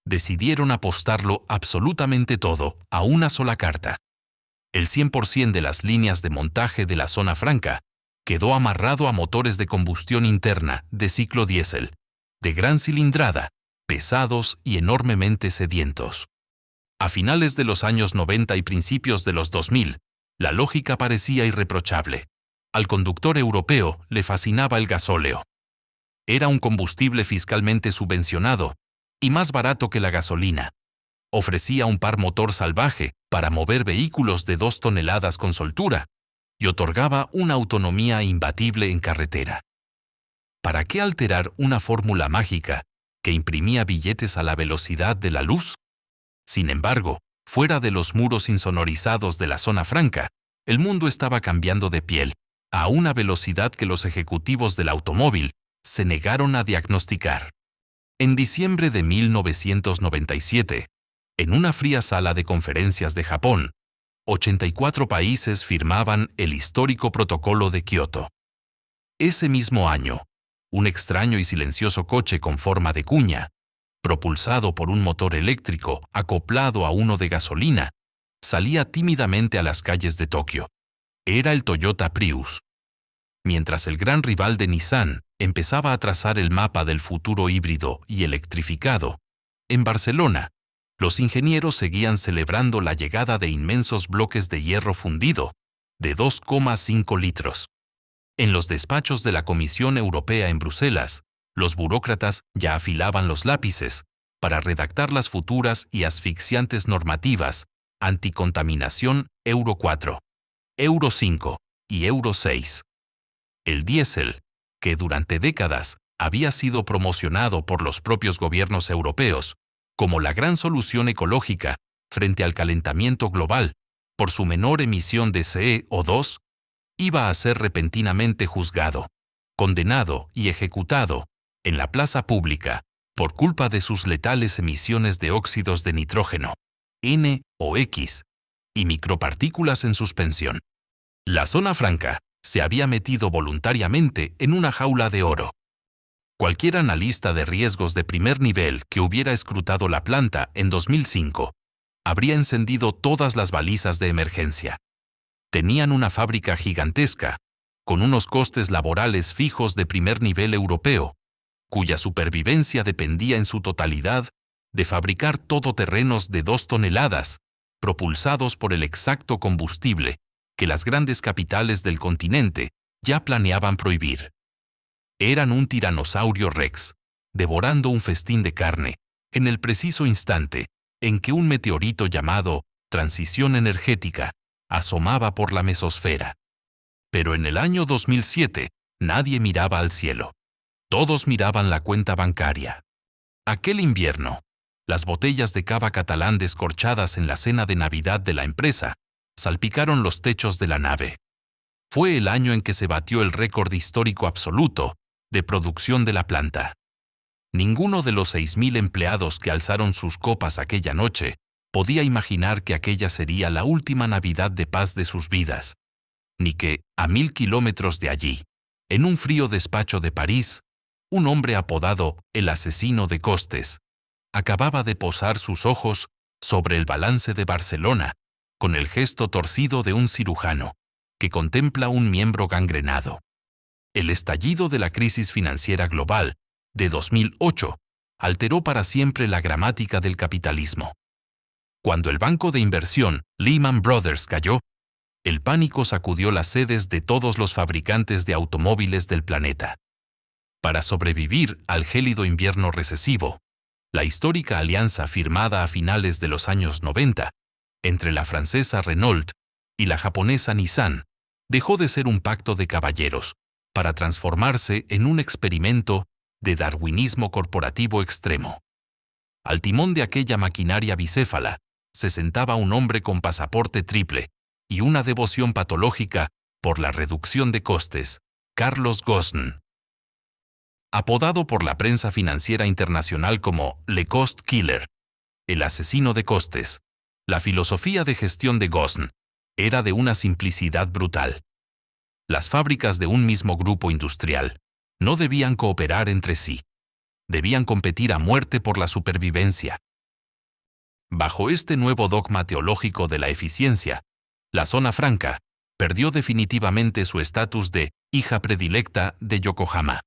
Decidieron apostarlo absolutamente todo a una sola carta. El 100% de las líneas de montaje de la zona franca quedó amarrado a motores de combustión interna de ciclo diésel, de gran cilindrada, pesados y enormemente sedientos. A finales de los años 90 y principios de los 2000, la lógica parecía irreprochable. Al conductor europeo le fascinaba el gasóleo. Era un combustible fiscalmente subvencionado y más barato que la gasolina. Ofrecía un par motor salvaje para mover vehículos de 2 toneladas con soltura y otorgaba una autonomía imbatible en carretera. ¿Para qué alterar una fórmula mágica que imprimía billetes a la velocidad de la luz? Sin embargo, fuera de los muros insonorizados de la zona franca, el mundo estaba cambiando de piel, a una velocidad que los ejecutivos del automóvil se negaron a diagnosticar. En diciembre de 1997, en una fría sala de conferencias de Japón, 84 países firmaban el histórico Protocolo de Kioto. Ese mismo año, un extraño y silencioso coche con forma de cuña, propulsado por un motor eléctrico acoplado a uno de gasolina, salía tímidamente a las calles de Tokio. Era el Toyota Prius. Mientras el gran rival de Nissan empezaba a trazar el mapa del futuro híbrido y electrificado, en Barcelona, los ingenieros seguían celebrando la llegada de inmensos bloques de hierro fundido, de 2,5 litros. En los despachos de la Comisión Europea en Bruselas, los burócratas ya afilaban los lápices para redactar las futuras y asfixiantes normativas anticontaminación Euro 4, Euro 5 y Euro 6. El diésel, que durante décadas había sido promocionado por los propios gobiernos europeos como la gran solución ecológica frente al calentamiento global por su menor emisión de CO2, iba a ser repentinamente juzgado, condenado y ejecutado en la plaza pública por culpa de sus letales emisiones de óxidos de nitrógeno, NOx, y micropartículas en suspensión. La zona franca se había metido voluntariamente en una jaula de oro. Cualquier analista de riesgos de primer nivel que hubiera escrutado la planta en 2005 habría encendido todas las balizas de emergencia. Tenían una fábrica gigantesca, con unos costes laborales fijos de primer nivel europeo, cuya supervivencia dependía en su totalidad de fabricar todoterrenos de 2 toneladas, propulsados por el exacto combustible que las grandes capitales del continente ya planeaban prohibir. Eran un tiranosaurio rex, devorando un festín de carne, en el preciso instante en que un meteorito llamado transición energética asomaba por la mesosfera. Pero en el año 2007, nadie miraba al cielo. Todos miraban la cuenta bancaria. Aquel invierno, las botellas de cava catalán descorchadas en la cena de Navidad de la empresa salpicaron los techos de la nave. Fue el año en que se batió el récord histórico absoluto de producción de la planta. Ninguno de los 6.000 empleados que alzaron sus copas aquella noche podía imaginar que aquella sería la última Navidad de paz de sus vidas, ni que, a 1.000 kilómetros de allí, en un frío despacho de París, un hombre apodado el asesino de costes acababa de posar sus ojos sobre el balance de Barcelona con el gesto torcido de un cirujano que contempla un miembro gangrenado. El estallido de la crisis financiera global de 2008 alteró para siempre la gramática del capitalismo. Cuando el banco de inversión Lehman Brothers cayó, el pánico sacudió las sedes de todos los fabricantes de automóviles del planeta. Para sobrevivir al gélido invierno recesivo, la histórica alianza firmada a finales de los años 90 entre la francesa Renault y la japonesa Nissan dejó de ser un pacto de caballeros para transformarse en un experimento de darwinismo corporativo extremo. Al timón de aquella maquinaria bicéfala se sentaba un hombre con pasaporte triple y una devoción patológica por la reducción de costes, Carlos Ghosn. Apodado por la prensa financiera internacional como Le Cost Killer, el asesino de costes, la filosofía de gestión de Ghosn era de una simplicidad brutal. Las fábricas de un mismo grupo industrial no debían cooperar entre sí. Debían competir a muerte por la supervivencia. Bajo este nuevo dogma teológico de la eficiencia, la zona franca perdió definitivamente su estatus de hija predilecta de Yokohama.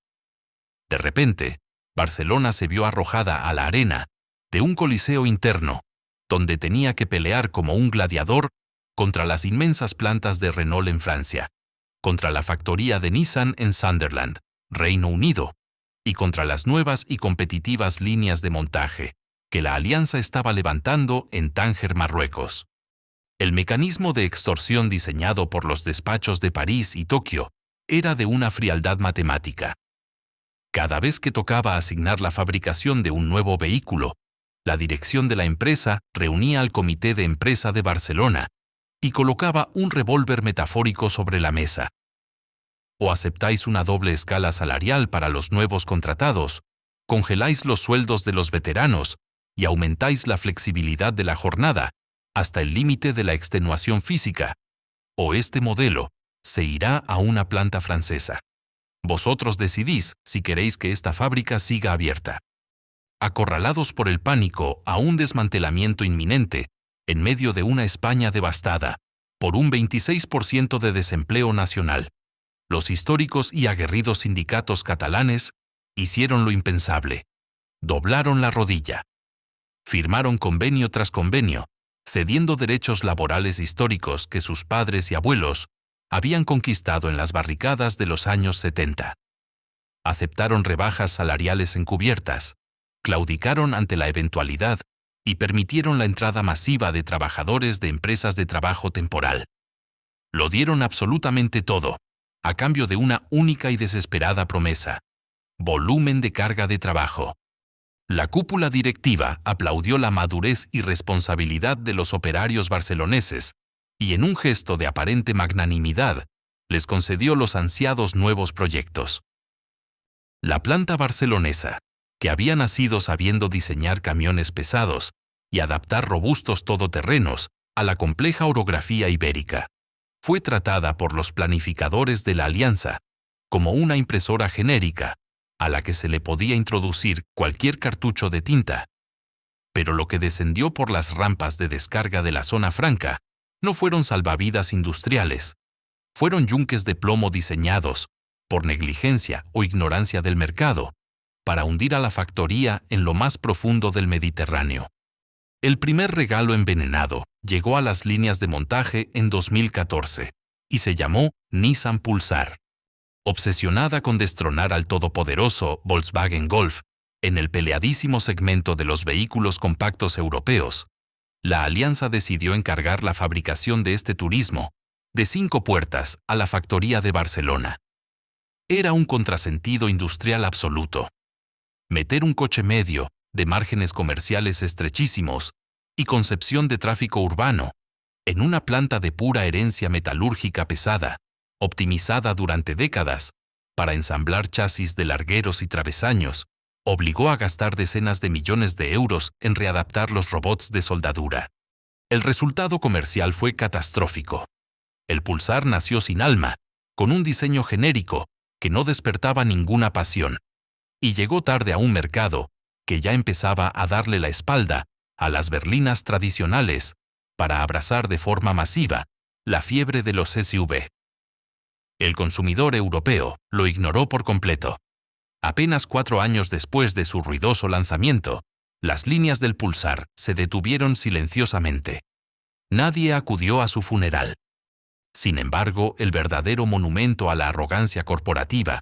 De repente, Barcelona se vio arrojada a la arena de un coliseo interno, donde tenía que pelear como un gladiador contra las inmensas plantas de Renault en Francia, contra la factoría de Nissan en Sunderland, Reino Unido, y contra las nuevas y competitivas líneas de montaje que la alianza estaba levantando en Tánger, Marruecos. El mecanismo de extorsión diseñado por los despachos de París y Tokio era de una frialdad matemática. Cada vez que tocaba asignar la fabricación de un nuevo vehículo, la dirección de la empresa reunía al comité de empresa de Barcelona y colocaba un revólver metafórico sobre la mesa. O aceptáis una doble escala salarial para los nuevos contratados, congeláis los sueldos de los veteranos y aumentáis la flexibilidad de la jornada hasta el límite de la extenuación física, o este modelo se irá a una planta francesa. Vosotros decidís si queréis que esta fábrica siga abierta. Acorralados por el pánico a un desmantelamiento inminente, en medio de una España devastada, por un 26% de desempleo nacional, los históricos y aguerridos sindicatos catalanes hicieron lo impensable. Doblaron la rodilla. Firmaron convenio tras convenio, cediendo derechos laborales históricos que sus padres y abuelos habían conquistado en las barricadas de los años 70. Aceptaron rebajas salariales encubiertas, claudicaron ante la eventualidad y permitieron la entrada masiva de trabajadores de empresas de trabajo temporal. Lo dieron absolutamente todo, a cambio de una única y desesperada promesa: volumen de carga de trabajo. La cúpula directiva aplaudió la madurez y responsabilidad de los operarios barceloneses y, en un gesto de aparente magnanimidad, les concedió los ansiados nuevos proyectos. La planta barcelonesa, que había nacido sabiendo diseñar camiones pesados y adaptar robustos todoterrenos a la compleja orografía ibérica, fue tratada por los planificadores de la Alianza como una impresora genérica a la que se le podía introducir cualquier cartucho de tinta. Pero lo que descendió por las rampas de descarga de la zona franca no fueron salvavidas industriales, fueron yunques de plomo diseñados, por negligencia o ignorancia del mercado, para hundir a la factoría en lo más profundo del Mediterráneo. El primer regalo envenenado llegó a las líneas de montaje en 2014 y se llamó Nissan Pulsar. Obsesionada con destronar al todopoderoso Volkswagen Golf en el peleadísimo segmento de los vehículos compactos europeos, la alianza decidió encargar la fabricación de este turismo de 5 puertas a la factoría de Barcelona. Era un contrasentido industrial absoluto. Meter un coche medio, de márgenes comerciales estrechísimos y concepción de tráfico urbano, en una planta de pura herencia metalúrgica pesada, optimizada durante décadas, para ensamblar chasis de largueros y travesaños, obligó a gastar decenas de millones de euros en readaptar los robots de soldadura. El resultado comercial fue catastrófico. El Pulsar nació sin alma, con un diseño genérico que no despertaba ninguna pasión, y llegó tarde a un mercado que ya empezaba a darle la espalda a las berlinas tradicionales para abrazar de forma masiva la fiebre de los SUV. El consumidor europeo lo ignoró por completo. Apenas 4 años después de su ruidoso lanzamiento, las líneas del Pulsar se detuvieron silenciosamente. Nadie acudió a su funeral. Sin embargo, el verdadero monumento a la arrogancia corporativa,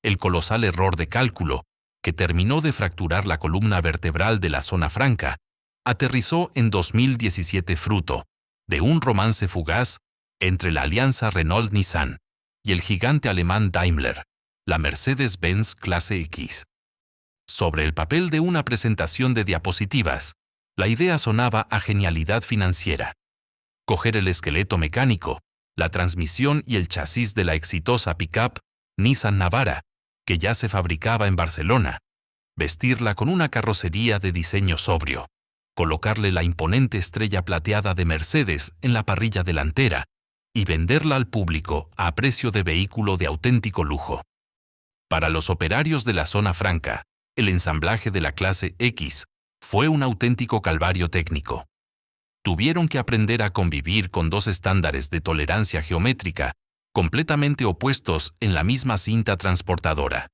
el colosal error de cálculo, que terminó de fracturar la columna vertebral de la zona franca, aterrizó en 2017 fruto de un romance fugaz entre la alianza Renault-Nissan y el gigante alemán Daimler, la Mercedes-Benz Clase X. Sobre el papel de una presentación de diapositivas, la idea sonaba a genialidad financiera. Coger el esqueleto mecánico, la transmisión y el chasis de la exitosa pick-up Nissan Navara, que ya se fabricaba en Barcelona, vestirla con una carrocería de diseño sobrio, colocarle la imponente estrella plateada de Mercedes en la parrilla delantera y venderla al público a precio de vehículo de auténtico lujo. Para los operarios de la zona franca, el ensamblaje de la clase X fue un auténtico calvario técnico. Tuvieron que aprender a convivir con 2 estándares de tolerancia geométrica completamente opuestos en la misma cinta transportadora.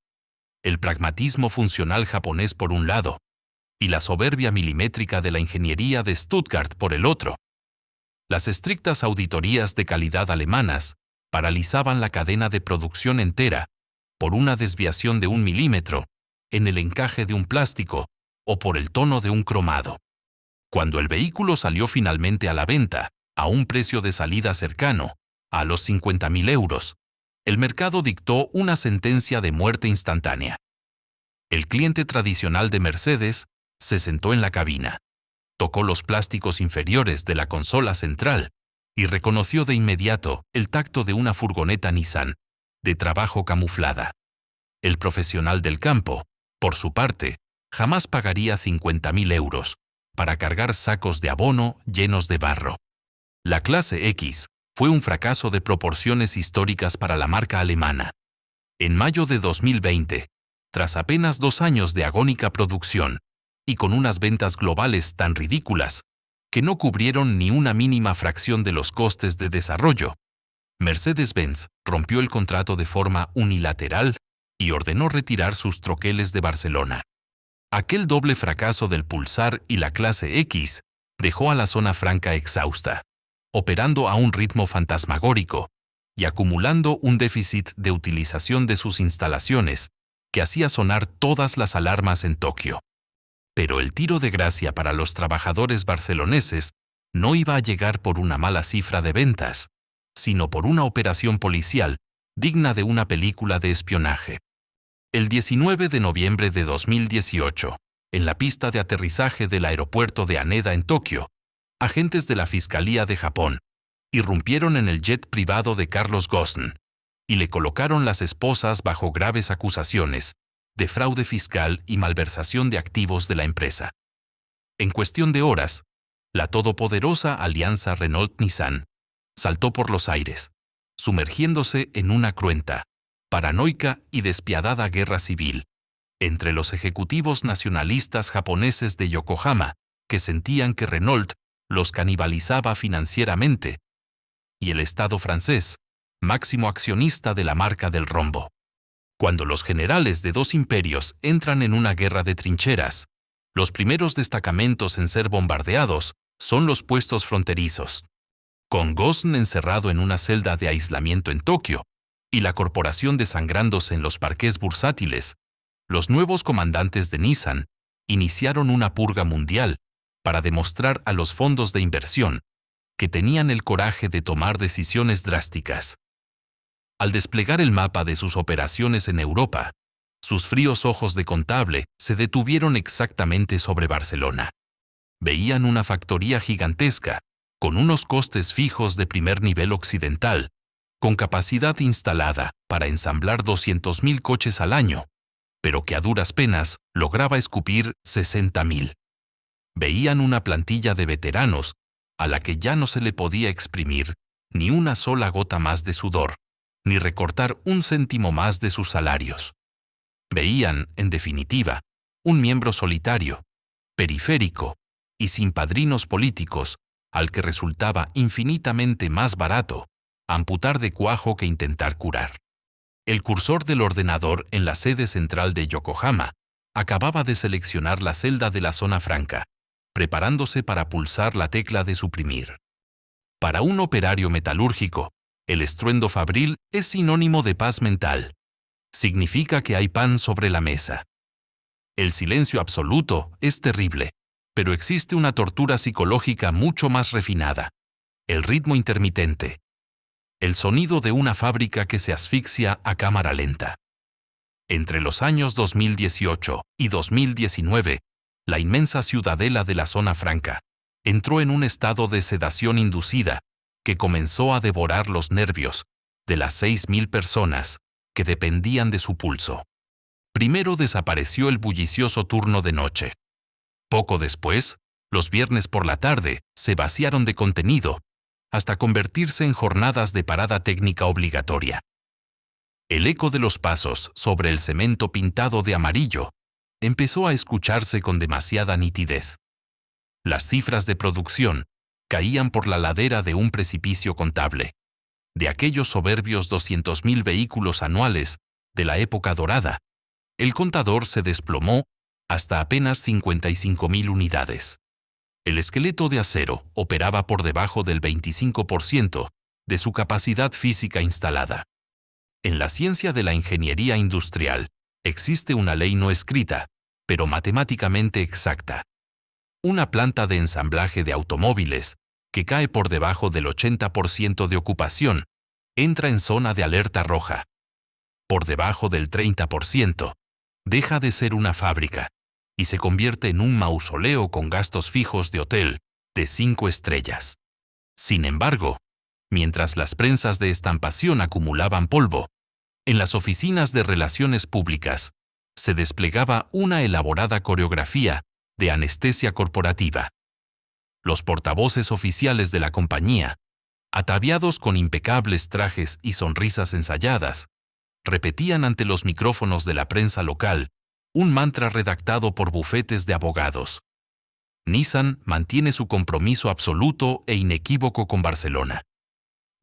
El pragmatismo funcional japonés por un lado, y la soberbia milimétrica de la ingeniería de Stuttgart por el otro. Las estrictas auditorías de calidad alemanas paralizaban la cadena de producción entera por una desviación de 1 milímetro en el encaje de un plástico o por el tono de un cromado. Cuando el vehículo salió finalmente a la venta, a un precio de salida cercano a los 50.000 euros, el mercado dictó una sentencia de muerte instantánea. El cliente tradicional de Mercedes se sentó en la cabina, tocó los plásticos inferiores de la consola central y reconoció de inmediato el tacto de una furgoneta Nissan de trabajo camuflada. El profesional del campo, por su parte, jamás pagaría 50.000 euros para cargar sacos de abono llenos de barro. La clase X fue un fracaso de proporciones históricas para la marca alemana. En mayo de 2020, tras apenas 2 años de agónica producción y con unas ventas globales tan ridículas que no cubrieron ni una mínima fracción de los costes de desarrollo, Mercedes-Benz rompió el contrato de forma unilateral y ordenó retirar sus troqueles de Barcelona. Aquel doble fracaso del Pulsar y la clase X dejó a la zona franca exhausta, operando a un ritmo fantasmagórico y acumulando un déficit de utilización de sus instalaciones que hacía sonar todas las alarmas en Tokio. Pero el tiro de gracia para los trabajadores barceloneses no iba a llegar por una mala cifra de ventas, sino por una operación policial digna de una película de espionaje. El 19 de noviembre de 2018, en la pista de aterrizaje del aeropuerto de Haneda en Tokio, agentes de la Fiscalía de Japón irrumpieron en el jet privado de Carlos Ghosn y le colocaron las esposas bajo graves acusaciones de fraude fiscal y malversación de activos de la empresa. En cuestión de horas, la todopoderosa alianza Renault-Nissan saltó por los aires, sumergiéndose en una cruenta, paranoica y despiadada guerra civil entre los ejecutivos nacionalistas japoneses de Yokohama, que sentían que Renault los canibalizaba financieramente, y el Estado francés, máximo accionista de la marca del rombo. Cuando los generales de dos imperios entran en una guerra de trincheras, los primeros destacamentos en ser bombardeados son los puestos fronterizos. Con Ghosn encerrado en una celda de aislamiento en Tokio y la corporación desangrándose en los parqués bursátiles, los nuevos comandantes de Nissan iniciaron una purga mundial para demostrar a los fondos de inversión que tenían el coraje de tomar decisiones drásticas. Al desplegar el mapa de sus operaciones en Europa, sus fríos ojos de contable se detuvieron exactamente sobre Barcelona. Veían una factoría gigantesca, con unos costes fijos de primer nivel occidental, con capacidad instalada para ensamblar 200.000 coches al año, pero que a duras penas lograba escupir 60.000. Veían una plantilla de veteranos a la que ya no se le podía exprimir ni una sola gota más de sudor, ni recortar un céntimo más de sus salarios. Veían, en definitiva, un miembro solitario, periférico y sin padrinos políticos, al que resultaba infinitamente más barato amputar de cuajo que intentar curar. El cursor del ordenador en la sede central de Yokohama acababa de seleccionar la celda de la zona franca, preparándose para pulsar la tecla de suprimir. Para un operario metalúrgico, el estruendo fabril es sinónimo de paz mental. Significa que hay pan sobre la mesa. El silencio absoluto es terrible, pero existe una tortura psicológica mucho más refinada: el ritmo intermitente. El sonido de una fábrica que se asfixia a cámara lenta. Entre los años 2018 y 2019, la inmensa ciudadela de la zona franca entró en un estado de sedación inducida que comenzó a devorar los nervios de las 6.000 personas que dependían de su pulso. Primero desapareció el bullicioso turno de noche. Poco después, los viernes por la tarde se vaciaron de contenido hasta convertirse en jornadas de parada técnica obligatoria. El eco de los pasos sobre el cemento pintado de amarillo empezó a escucharse con demasiada nitidez. Las cifras de producción caían por la ladera de un precipicio contable. De aquellos soberbios 200.000 vehículos anuales de la época dorada, el contador se desplomó hasta apenas 55.000 unidades. El esqueleto de acero operaba por debajo del 25% de su capacidad física instalada. En la ciencia de la ingeniería industrial existe una ley no escrita, pero matemáticamente exacta. Una planta de ensamblaje de automóviles que cae por debajo del 80% de ocupación entra en zona de alerta roja. Por debajo del 30%, deja de ser una fábrica y se convierte en un mausoleo con gastos fijos de hotel de 5 estrellas. Sin embargo, mientras las prensas de estampación acumulaban polvo, en las oficinas de relaciones públicas se desplegaba una elaborada coreografía de anestesia corporativa. Los portavoces oficiales de la compañía, ataviados con impecables trajes y sonrisas ensayadas, repetían ante los micrófonos de la prensa local un mantra redactado por bufetes de abogados. Nissan mantiene su compromiso absoluto e inequívoco con Barcelona.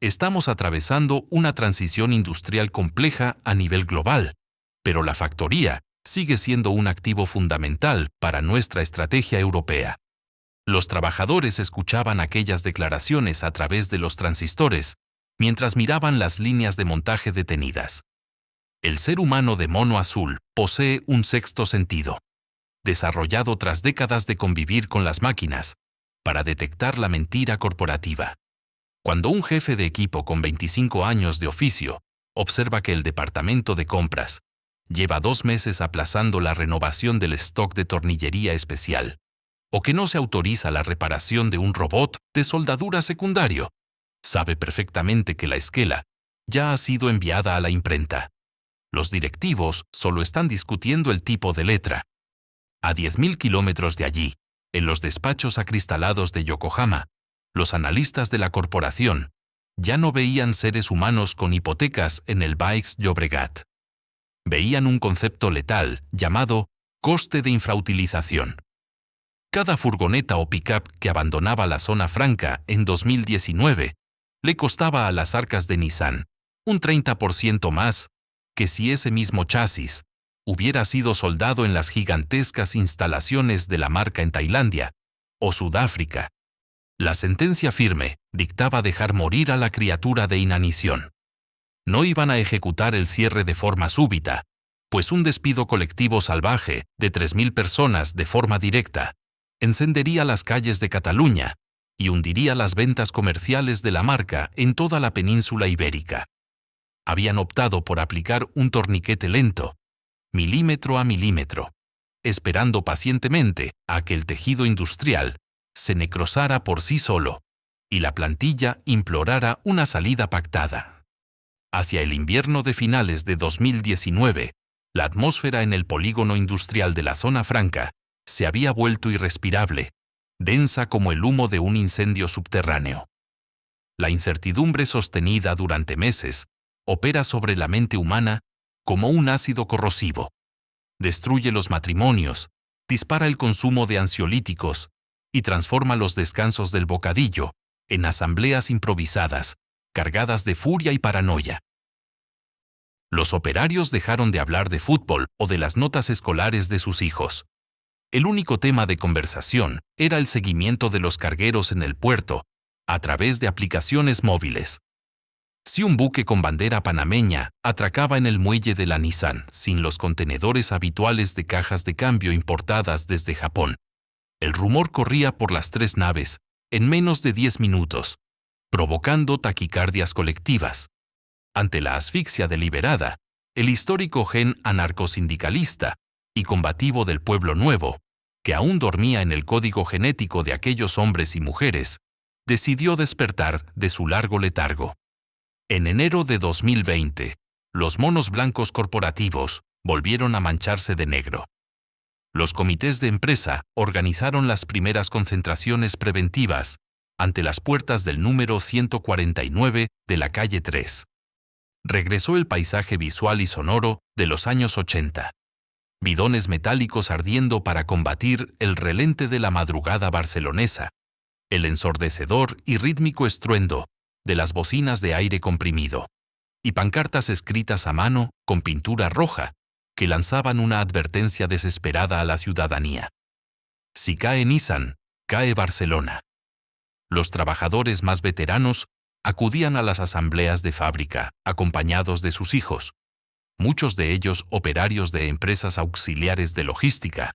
Estamos atravesando una transición industrial compleja a nivel global, pero la factoría sigue siendo un activo fundamental para nuestra estrategia europea. Los trabajadores escuchaban aquellas declaraciones a través de los transistores mientras miraban las líneas de montaje detenidas. El ser humano de mono azul posee un sexto sentido, desarrollado tras décadas de convivir con las máquinas, para detectar la mentira corporativa. Cuando un jefe de equipo con 25 años de oficio observa que el departamento de compras lleva 2 meses aplazando la renovación del stock de tornillería especial, o que no se autoriza la reparación de un robot de soldadura secundario, sabe perfectamente que la esquela ya ha sido enviada a la imprenta. Los directivos solo están discutiendo el tipo de letra. A 10.000 kilómetros de allí, en los despachos acristalados de Yokohama, los analistas de la corporación ya no veían seres humanos con hipotecas en el Baix Llobregat. Veían un concepto letal llamado coste de infrautilización. Cada furgoneta o pick-up que abandonaba la zona franca en 2019 le costaba a las arcas de Nissan un 30% más que si ese mismo chasis hubiera sido soldado en las gigantescas instalaciones de la marca en Tailandia o Sudáfrica. La sentencia firme dictaba dejar morir a la criatura de inanición. No iban a ejecutar el cierre de forma súbita, pues un despido colectivo salvaje de 3.000 personas de forma directa encendería las calles de Cataluña y hundiría las ventas comerciales de la marca en toda la península ibérica. Habían optado por aplicar un torniquete lento, milímetro a milímetro, esperando pacientemente a que el tejido industrial se necrosara por sí solo y la plantilla implorara una salida pactada. Hacia el invierno de finales de 2019, la atmósfera en el polígono industrial de la zona franca se había vuelto irrespirable, densa como el humo de un incendio subterráneo. La incertidumbre sostenida durante meses opera sobre la mente humana como un ácido corrosivo. Destruye los matrimonios, dispara el consumo de ansiolíticos y transforma los descansos del bocadillo en asambleas improvisadas, cargadas de furia y paranoia. Los operarios dejaron de hablar de fútbol o de las notas escolares de sus hijos. El único tema de conversación era el seguimiento de los cargueros en el puerto a través de aplicaciones móviles. Si un buque con bandera panameña atracaba en el muelle de la Nissan sin los contenedores habituales de cajas de cambio importadas desde Japón, el rumor corría por las 3 naves en menos de 10 minutos, provocando taquicardias colectivas. Ante la asfixia deliberada, el histórico gen anarcosindicalista y combativo del Pueblo Nuevo, que aún dormía en el código genético de aquellos hombres y mujeres, decidió despertar de su largo letargo. En enero de 2020, los monos blancos corporativos volvieron a mancharse de negro. Los comités de empresa organizaron las primeras concentraciones preventivas ante las puertas del número 149 de la calle 3. Regresó el paisaje visual y sonoro de los años 80. Bidones metálicos ardiendo para combatir el relente de la madrugada barcelonesa, el ensordecedor y rítmico estruendo de las bocinas de aire comprimido, y pancartas escritas a mano con pintura roja que lanzaban una advertencia desesperada a la ciudadanía. Si cae Nissan, cae Barcelona. Los trabajadores más veteranos acudían a las asambleas de fábrica, acompañados de sus hijos, muchos de ellos operarios de empresas auxiliares de logística,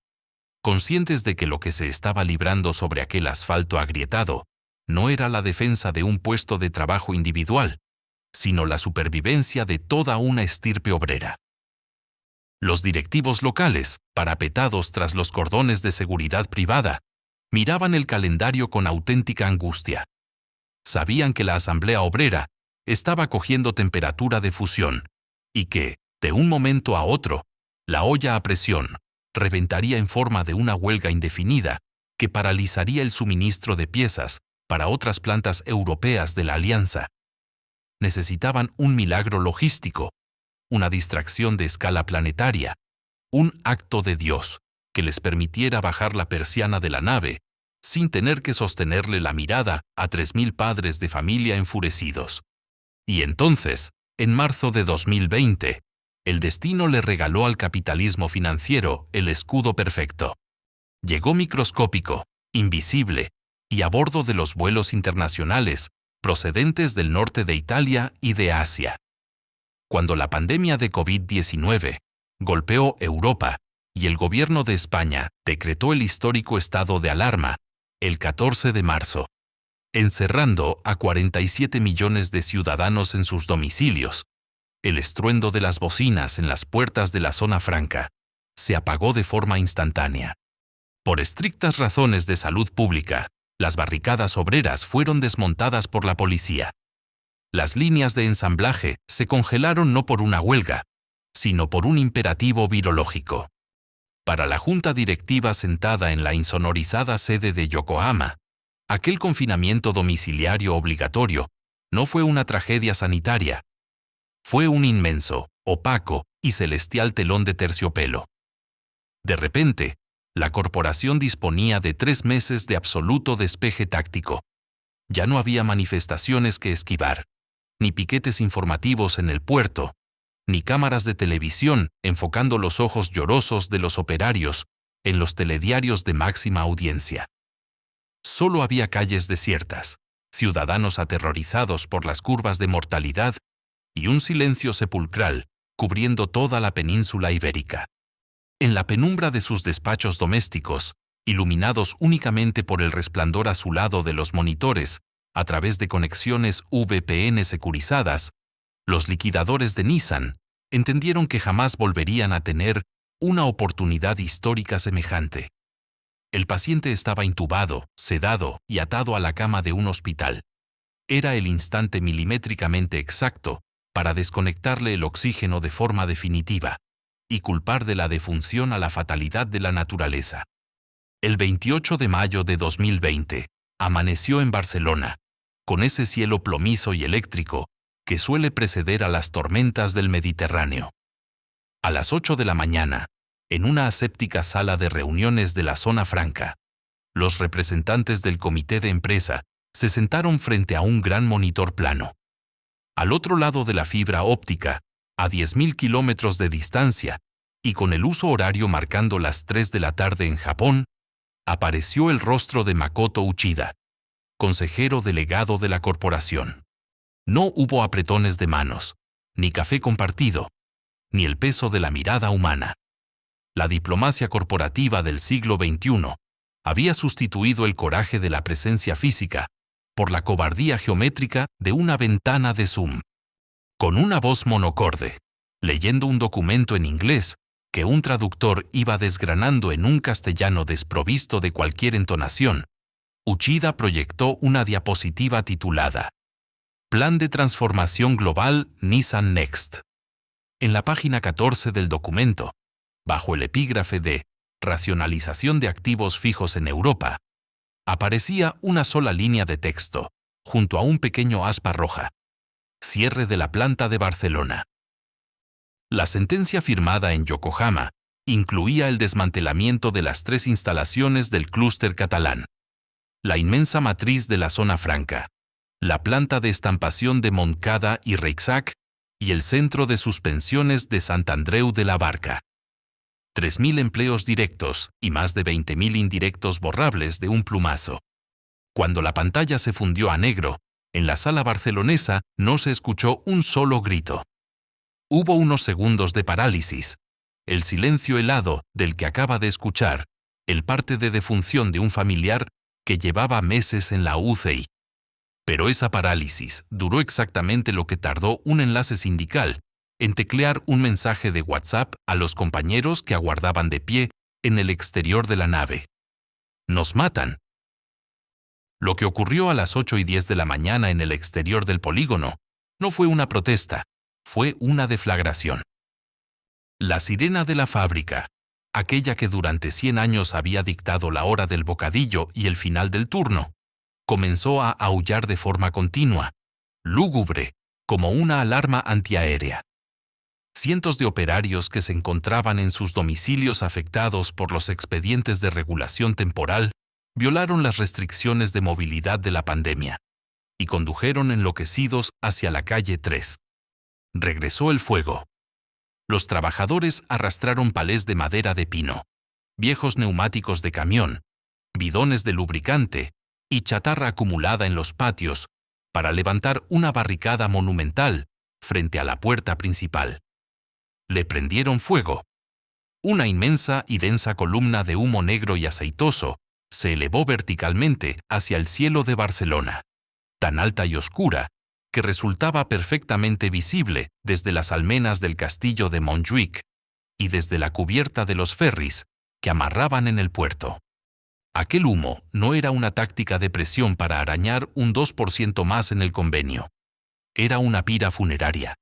conscientes de que lo que se estaba librando sobre aquel asfalto agrietado no era la defensa de un puesto de trabajo individual, sino la supervivencia de toda una estirpe obrera. Los directivos locales, parapetados tras los cordones de seguridad privada, miraban el calendario con auténtica angustia. Sabían que la Asamblea Obrera estaba cogiendo temperatura de fusión y que, de un momento a otro, la olla a presión reventaría en forma de una huelga indefinida que paralizaría el suministro de piezas para otras plantas europeas de la Alianza. Necesitaban un milagro logístico, una distracción de escala planetaria, un acto de Dios que les permitiera bajar la persiana de la nave sin tener que sostenerle la mirada a 3.000 padres de familia enfurecidos. Y entonces, en marzo de 2020, el destino le regaló al capitalismo financiero el escudo perfecto. Llegó microscópico, invisible y a bordo de los vuelos internacionales procedentes del norte de Italia y de Asia. Cuando la pandemia de COVID-19 golpeó Europa y el gobierno de España decretó el histórico estado de alarma el 14 de marzo, encerrando a 47 millones de ciudadanos en sus domicilios, el estruendo de las bocinas en las puertas de la zona franca se apagó de forma instantánea. Por estrictas razones de salud pública, las barricadas obreras fueron desmontadas por la policía. Las líneas de ensamblaje se congelaron no por una huelga, sino por un imperativo virológico. Para la junta directiva sentada en la insonorizada sede de Yokohama, aquel confinamiento domiciliario obligatorio no fue una tragedia sanitaria. Fue un inmenso, opaco y celestial telón de terciopelo. De repente, la corporación disponía de 3 meses de absoluto despeje táctico. Ya no había manifestaciones que esquivar, ni piquetes informativos en el puerto, ni cámaras de televisión enfocando los ojos llorosos de los operarios en los telediarios de máxima audiencia. Solo había calles desiertas, ciudadanos aterrorizados por las curvas de mortalidad y un silencio sepulcral cubriendo toda la península ibérica. En la penumbra de sus despachos domésticos, iluminados únicamente por el resplandor azulado de los monitores a través de conexiones VPN securizadas, los liquidadores de Nissan entendieron que jamás volverían a tener una oportunidad histórica semejante. El paciente estaba intubado, sedado y atado a la cama de un hospital. Era el instante milimétricamente exacto para desconectarle el oxígeno de forma definitiva y culpar de la defunción a la fatalidad de la naturaleza. El 28 de mayo de 2020, amaneció en Barcelona, con ese cielo plomizo y eléctrico que suele preceder a las tormentas del Mediterráneo. A las 8 de la mañana, en una aséptica sala de reuniones de la zona franca, los representantes del comité de empresa se sentaron frente a un gran monitor plano. Al otro lado de la fibra óptica, a 10.000 kilómetros de distancia, y con el uso horario marcando las 3 de la tarde en Japón, apareció el rostro de Makoto Uchida, consejero delegado de la corporación. No hubo apretones de manos, ni café compartido, ni el peso de la mirada humana. La diplomacia corporativa del siglo XXI había sustituido el coraje de la presencia física por la cobardía geométrica de una ventana de Zoom. Con una voz monocorde, leyendo un documento en inglés que un traductor iba desgranando en un castellano desprovisto de cualquier entonación, Uchida proyectó una diapositiva titulada Plan de Transformación Global Nissan Next. En la página 14 del documento, bajo el epígrafe de Racionalización de activos fijos en Europa, aparecía una sola línea de texto, junto a un pequeño aspa roja. Cierre de la planta de Barcelona. La sentencia firmada en Yokohama incluía el desmantelamiento de las 3 instalaciones del clúster catalán, la inmensa matriz de la zona franca, la planta de estampación de Montcada y Reixac y el centro de suspensiones de Sant Andreu de la Barca. 3.000 empleos directos y más de 20.000 indirectos borrables de un plumazo. Cuando la pantalla se fundió a negro, en la sala barcelonesa no se escuchó un solo grito. Hubo unos segundos de parálisis, el silencio helado del que acaba de escuchar el parte de defunción de un familiar que llevaba meses en la UCI. Pero esa parálisis duró exactamente lo que tardó un enlace sindical en teclear un mensaje de WhatsApp a los compañeros que aguardaban de pie en el exterior de la nave. «Nos matan». Lo que ocurrió a las 8:10 de la mañana en el exterior del polígono no fue una protesta, fue una deflagración. La sirena de la fábrica, aquella que durante 100 años había dictado la hora del bocadillo y el final del turno, comenzó a aullar de forma continua, lúgubre, como una alarma antiaérea. Cientos de operarios que se encontraban en sus domicilios afectados por los expedientes de regulación temporal violaron las restricciones de movilidad de la pandemia y condujeron enloquecidos hacia la calle 3. Regresó el fuego. Los trabajadores arrastraron palés de madera de pino, viejos neumáticos de camión, bidones de lubricante y chatarra acumulada en los patios para levantar una barricada monumental frente a la puerta principal. Le prendieron fuego. Una inmensa y densa columna de humo negro y aceitoso se elevó verticalmente hacia el cielo de Barcelona, tan alta y oscura que resultaba perfectamente visible desde las almenas del castillo de Montjuïc y desde la cubierta de los ferries que amarraban en el puerto. Aquel humo no era una táctica de presión para arañar un 2% más en el convenio. Era una pira funeraria.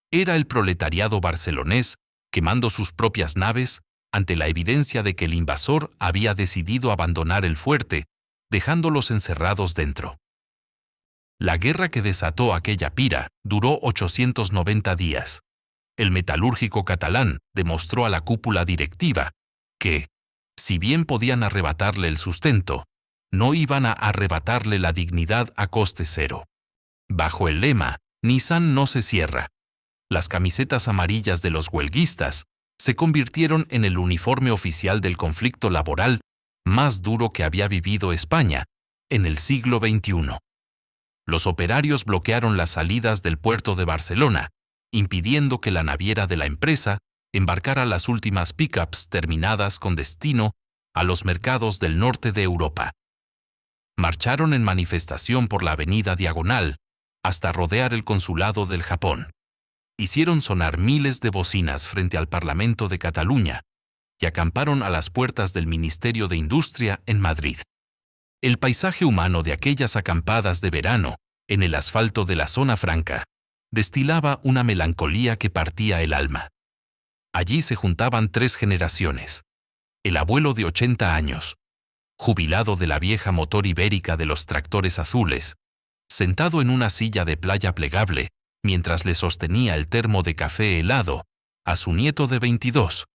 Era el proletariado barcelonés quemando sus propias naves ante la evidencia de que el invasor había decidido abandonar el fuerte, dejándolos encerrados dentro. La guerra que desató aquella pira duró 890 días. El metalúrgico catalán demostró a la cúpula directiva que, si bien podían arrebatarle el sustento, no iban a arrebatarle la dignidad a coste cero. Bajo el lema «Nissan no se cierra», las camisetas amarillas de los huelguistas se convirtieron en el uniforme oficial del conflicto laboral más duro que había vivido España en el siglo XXI. Los operarios bloquearon las salidas del puerto de Barcelona, impidiendo que la naviera de la empresa embarcara las últimas pickups terminadas con destino a los mercados del norte de Europa. Marcharon en manifestación por la avenida Diagonal hasta rodear el consulado del Japón. Hicieron sonar miles de bocinas frente al Parlamento de Cataluña y acamparon a las puertas del Ministerio de Industria en Madrid. El paisaje humano de aquellas acampadas de verano en el asfalto de la zona franca destilaba una melancolía que partía el alma. Allí se juntaban 3 generaciones. El abuelo de 80 años, jubilado de la vieja motor ibérica de los tractores azules, sentado en una silla de playa plegable mientras le sostenía el termo de café helado a su nieto de 22,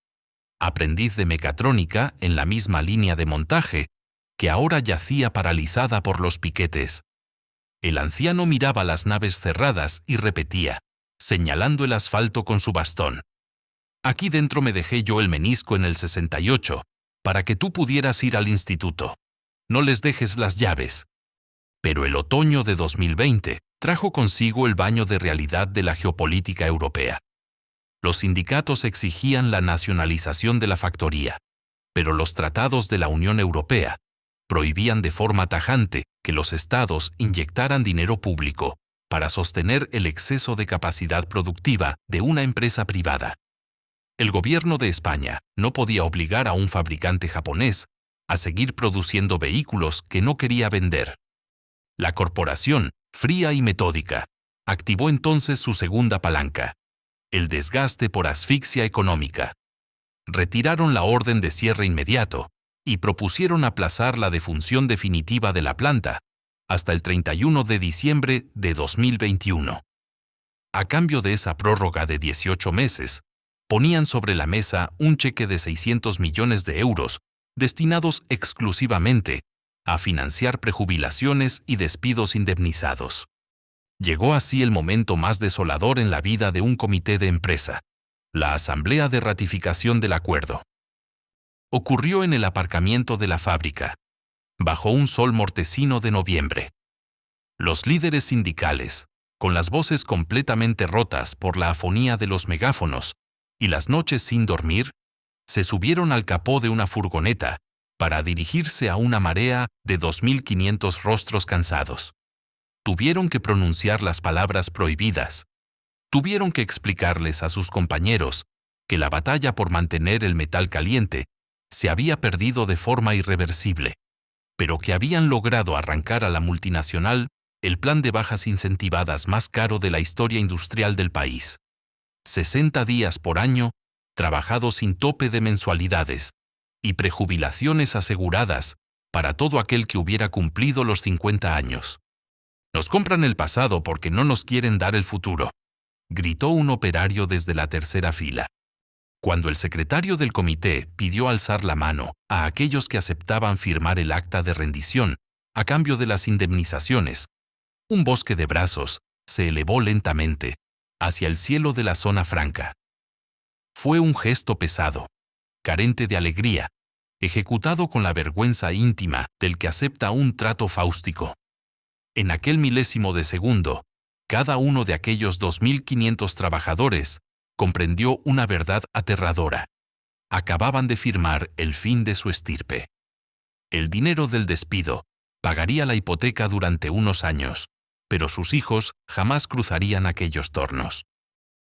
aprendiz de mecatrónica en la misma línea de montaje, que ahora yacía paralizada por los piquetes. El anciano miraba las naves cerradas y repetía, señalando el asfalto con su bastón: «Aquí dentro me dejé yo el menisco en el 68, para que tú pudieras ir al instituto. No les dejes las llaves». Pero el otoño de 2020 trajo consigo el baño de realidad de la geopolítica europea. Los sindicatos exigían la nacionalización de la factoría, pero los tratados de la Unión Europea prohibían de forma tajante que los estados inyectaran dinero público para sostener el exceso de capacidad productiva de una empresa privada. El gobierno de España no podía obligar a un fabricante japonés a seguir produciendo vehículos que no quería vender. La corporación, fría y metódica, activó entonces su segunda palanca: el desgaste por asfixia económica. Retiraron la orden de cierre inmediato y propusieron aplazar la defunción definitiva de la planta hasta el 31 de diciembre de 2021. A cambio de esa prórroga de 18 meses, ponían sobre la mesa un cheque de 600 millones de euros destinados exclusivamente a financiar prejubilaciones y despidos indemnizados. Llegó así el momento más desolador en la vida de un comité de empresa: la asamblea de ratificación del acuerdo. Ocurrió en el aparcamiento de la fábrica, bajo un sol mortecino de noviembre. Los líderes sindicales, con las voces completamente rotas por la afonía de los megáfonos y las noches sin dormir, se subieron al capó de una furgoneta para dirigirse a una marea de 2.500 rostros cansados. Tuvieron que pronunciar las palabras prohibidas: Tuvieron que explicarles a sus compañeros que la batalla por mantener el metal caliente se había perdido de forma irreversible, pero que habían logrado arrancar a la multinacional el plan de bajas incentivadas más caro de la historia industrial del país. 60 días por año, trabajados sin tope de mensualidades y prejubilaciones aseguradas para todo aquel que hubiera cumplido los 50 años. Nos compran el pasado porque no nos quieren dar el futuro, gritó un operario desde la tercera fila. Cuando el secretario del comité pidió alzar la mano a aquellos que aceptaban firmar el acta de rendición a cambio de las indemnizaciones, un bosque de brazos se elevó lentamente hacia el cielo de la zona franca. Fue un gesto pesado, carente de alegría, ejecutado con la vergüenza íntima del que acepta un trato fáustico. En aquel milésimo de segundo, cada uno de aquellos 2.500 trabajadores comprendió una verdad aterradora. Acababan de firmar el fin de su estirpe. El dinero del despido pagaría la hipoteca durante unos años, pero sus hijos jamás cruzarían aquellos tornos.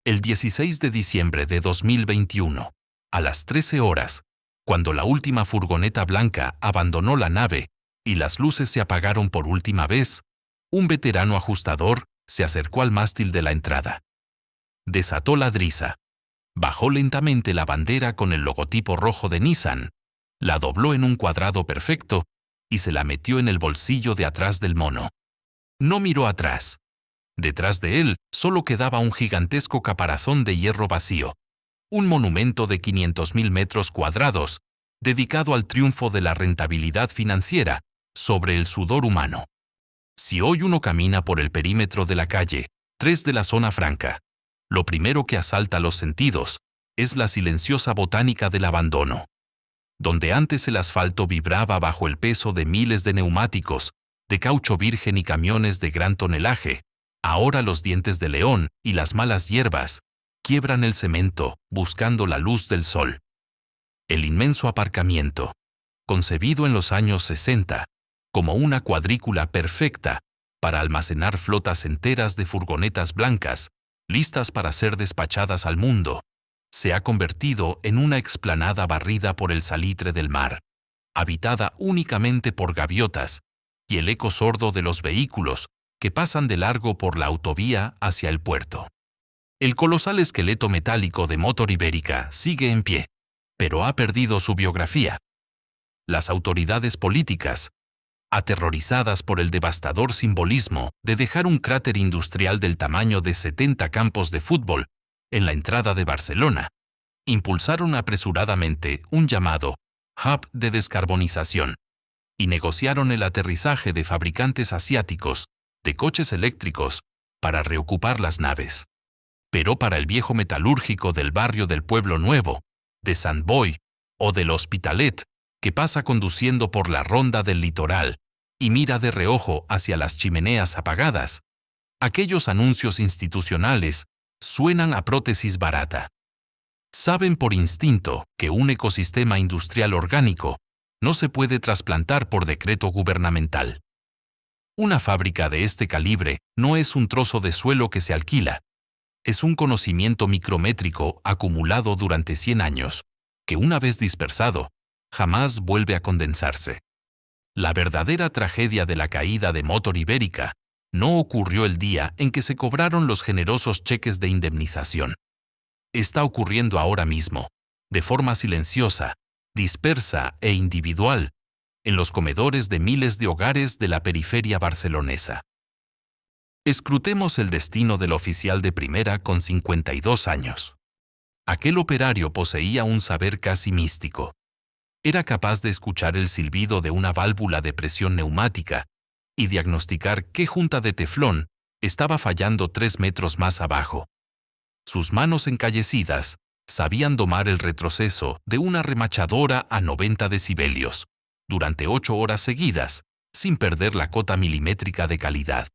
El 16 de diciembre de 2021, a las 13 horas, cuando la última furgoneta blanca abandonó la nave y las luces se apagaron por última vez, un veterano ajustador se acercó al mástil de la entrada. Desató la drisa, bajó lentamente la bandera con el logotipo rojo de Nissan, la dobló en un cuadrado perfecto y se la metió en el bolsillo de atrás del mono. No miró atrás. Detrás de él solo quedaba un gigantesco caparazón de hierro vacío, un monumento de 500.000 metros cuadrados, dedicado al triunfo de la rentabilidad financiera sobre el sudor humano. Si hoy uno camina por el perímetro de la calle 3 de la zona franca, lo primero que asalta los sentidos es la silenciosa botánica del abandono. Donde antes el asfalto vibraba bajo el peso de miles de neumáticos, de caucho virgen y camiones de gran tonelaje, ahora los dientes de león y las malas hierbas quiebran el cemento buscando la luz del sol. El inmenso aparcamiento, concebido en los años 60 como una cuadrícula perfecta para almacenar flotas enteras de furgonetas blancas, listas para ser despachadas al mundo, se ha convertido en una explanada barrida por el salitre del mar, habitada únicamente por gaviotas y el eco sordo de los vehículos que pasan de largo por la autovía hacia el puerto. El colosal esqueleto metálico de Motor Ibérica sigue en pie, pero ha perdido su biografía. Las autoridades políticas, aterrorizadas por el devastador simbolismo de dejar un cráter industrial del tamaño de 70 campos de fútbol en la entrada de Barcelona, impulsaron apresuradamente un llamado hub de descarbonización y negociaron el aterrizaje de fabricantes asiáticos de coches eléctricos para reocupar las naves. Pero para el viejo metalúrgico del barrio del Pueblo Nuevo, de Sant Boi o del Hospitalet, que pasa conduciendo por la ronda del litoral y mira de reojo hacia las chimeneas apagadas, aquellos anuncios institucionales suenan a prótesis barata. Saben por instinto que un ecosistema industrial orgánico no se puede trasplantar por decreto gubernamental. Una fábrica de este calibre no es un trozo de suelo que se alquila, es un conocimiento micrométrico acumulado durante 100 años, que una vez dispersado, jamás vuelve a condensarse. La verdadera tragedia de la caída de Motor Ibérica no ocurrió el día en que se cobraron los generosos cheques de indemnización. Está ocurriendo ahora mismo, de forma silenciosa, dispersa e individual, en los comedores de miles de hogares de la periferia barcelonesa. Escrutemos el destino del oficial de primera con 52 años. Aquel operario poseía un saber casi místico. Era capaz de escuchar el silbido de una válvula de presión neumática y diagnosticar qué junta de teflón estaba fallando 3 metros más abajo. Sus manos encallecidas sabían domar el retroceso de una remachadora a 90 decibelios durante 8 horas seguidas, sin perder la cota milimétrica de calidad.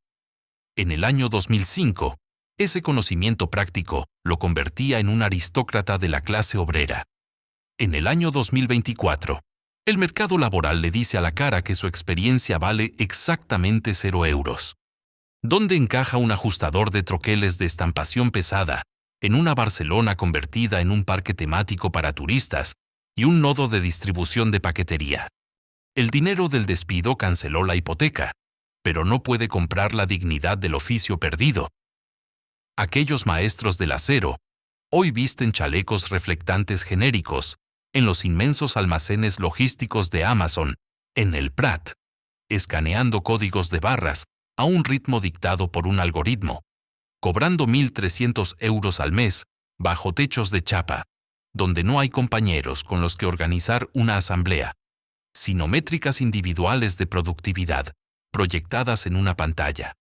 En el año 2005, ese conocimiento práctico lo convertía en un aristócrata de la clase obrera. En el año 2024, el mercado laboral le dice a la cara que su experiencia vale exactamente 0 euros. ¿Dónde encaja un ajustador de troqueles de estampación pesada en una Barcelona convertida en un parque temático para turistas y un nodo de distribución de paquetería? El dinero del despido canceló la hipoteca, pero no puede comprar la dignidad del oficio perdido. Aquellos maestros del acero hoy visten chalecos reflectantes genéricos en los inmensos almacenes logísticos de Amazon, en el Prat, escaneando códigos de barras a un ritmo dictado por un algoritmo, cobrando 1.300 euros al mes bajo techos de chapa, donde no hay compañeros con los que organizar una asamblea, sino métricas individuales de productividad proyectadas en una pantalla.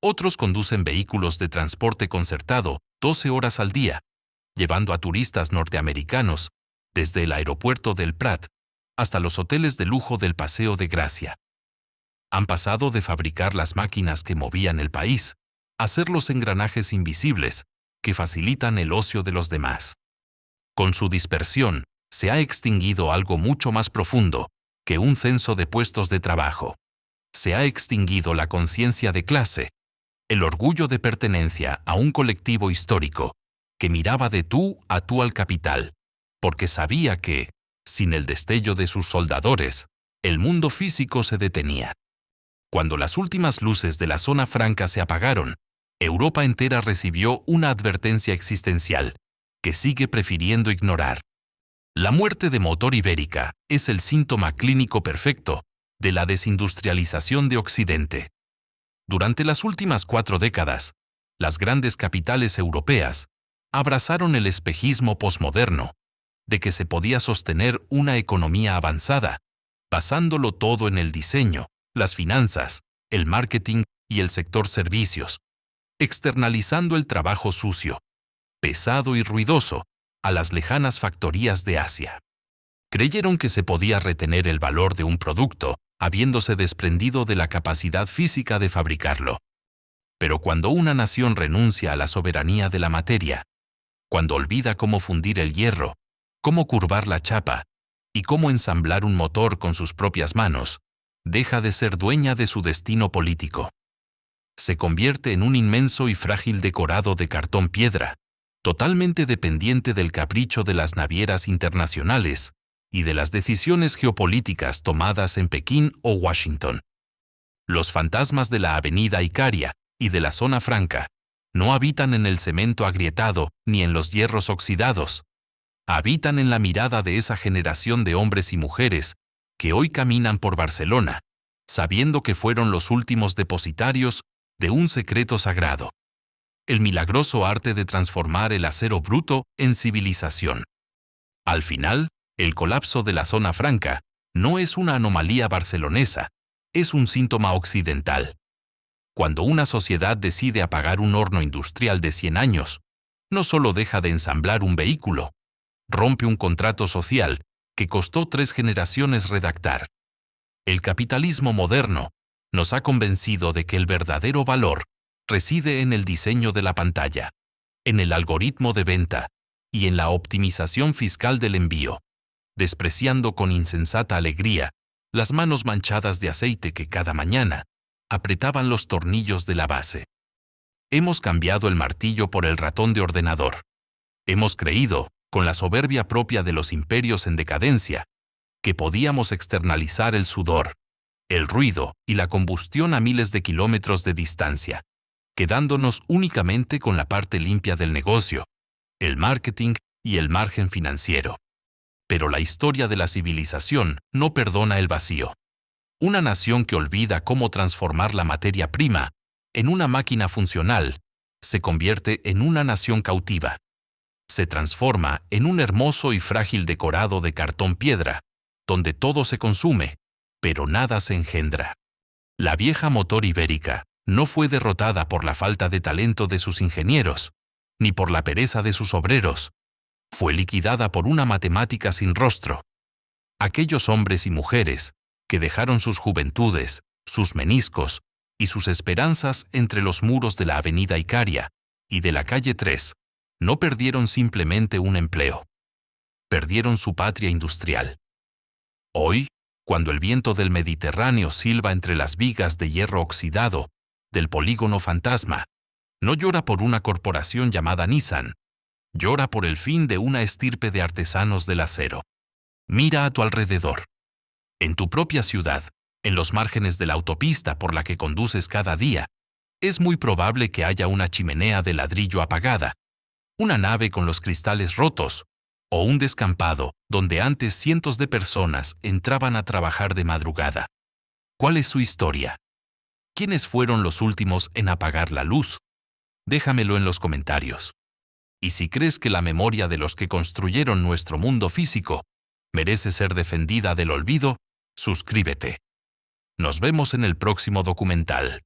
Otros conducen vehículos de transporte concertado 12 horas al día, llevando a turistas norteamericanos desde el aeropuerto del Prat hasta los hoteles de lujo del Paseo de Gracia. Han pasado de fabricar las máquinas que movían el país a ser los engranajes invisibles que facilitan el ocio de los demás. Con su dispersión, se ha extinguido algo mucho más profundo que un censo de puestos de trabajo. Se ha extinguido la conciencia de clase, el orgullo de pertenencia a un colectivo histórico que miraba de tú a tú al capital, porque sabía que, sin el destello de sus soldadores, el mundo físico se detenía. Cuando las últimas luces de la zona franca se apagaron, Europa entera recibió una advertencia existencial que sigue prefiriendo ignorar. La muerte de motor ibérica es el síntoma clínico perfecto de la desindustrialización de Occidente. Durante las últimas 4 décadas, las grandes capitales europeas abrazaron el espejismo posmoderno de que se podía sostener una economía avanzada, basándolo todo en el diseño, las finanzas, el marketing y el sector servicios, externalizando el trabajo sucio, pesado y ruidoso a las lejanas factorías de Asia. Creyeron que se podía retener el valor de un producto habiéndose desprendido de la capacidad física de fabricarlo. Pero cuando una nación renuncia a la soberanía de la materia, cuando olvida cómo fundir el hierro, cómo curvar la chapa y cómo ensamblar un motor con sus propias manos, deja de ser dueña de su destino político. Se convierte en un inmenso y frágil decorado de cartón piedra, totalmente dependiente del capricho de las navieras internacionales y de las decisiones geopolíticas tomadas en Pekín o Washington. Los fantasmas de la avenida Icaria y de la zona franca no habitan en el cemento agrietado ni en los hierros oxidados. Habitan en la mirada de esa generación de hombres y mujeres que hoy caminan por Barcelona, sabiendo que fueron los últimos depositarios de un secreto sagrado: el milagroso arte de transformar el acero bruto en civilización. Al final, el colapso de la zona franca no es una anomalía barcelonesa, es un síntoma occidental. Cuando una sociedad decide apagar un horno industrial de 100 años, no solo deja de ensamblar un vehículo, rompe un contrato social que costó 3 generaciones redactar. El capitalismo moderno nos ha convencido de que el verdadero valor reside en el diseño de la pantalla, en el algoritmo de venta y en la optimización fiscal del envío, despreciando con insensata alegría las manos manchadas de aceite que cada mañana apretaban los tornillos de la base. Hemos cambiado el martillo por el ratón de ordenador. Hemos creído, con la soberbia propia de los imperios en decadencia, que podíamos externalizar el sudor, el ruido y la combustión a miles de kilómetros de distancia, quedándonos únicamente con la parte limpia del negocio, el marketing y el margen financiero. Pero la historia de la civilización no perdona el vacío. Una nación que olvida cómo transformar la materia prima en una máquina funcional se convierte en una nación cautiva. Se transforma en un hermoso y frágil decorado de cartón piedra, donde todo se consume, pero nada se engendra. La vieja motor ibérica no fue derrotada por la falta de talento de sus ingenieros, ni por la pereza de sus obreros. Fue liquidada por una matemática sin rostro. Aquellos hombres y mujeres que dejaron sus juventudes, sus meniscos y sus esperanzas entre los muros de la avenida Icaria y de la calle 3, no perdieron simplemente un empleo. Perdieron su patria industrial. Hoy, cuando el viento del Mediterráneo silba entre las vigas de hierro oxidado del polígono fantasma. No llora por una corporación llamada Nissan. Llora por el fin de una estirpe de artesanos del acero. Mira a tu alrededor. En tu propia ciudad, en los márgenes de la autopista por la que conduces cada día, es muy probable que haya una chimenea de ladrillo apagada, una nave con los cristales rotos, o un descampado donde antes cientos de personas entraban a trabajar de madrugada. ¿Cuál es su historia? ¿Quiénes fueron los últimos en apagar la luz? Déjamelo en los comentarios. Y si crees que la memoria de los que construyeron nuestro mundo físico merece ser defendida del olvido, suscríbete. Nos vemos en el próximo documental.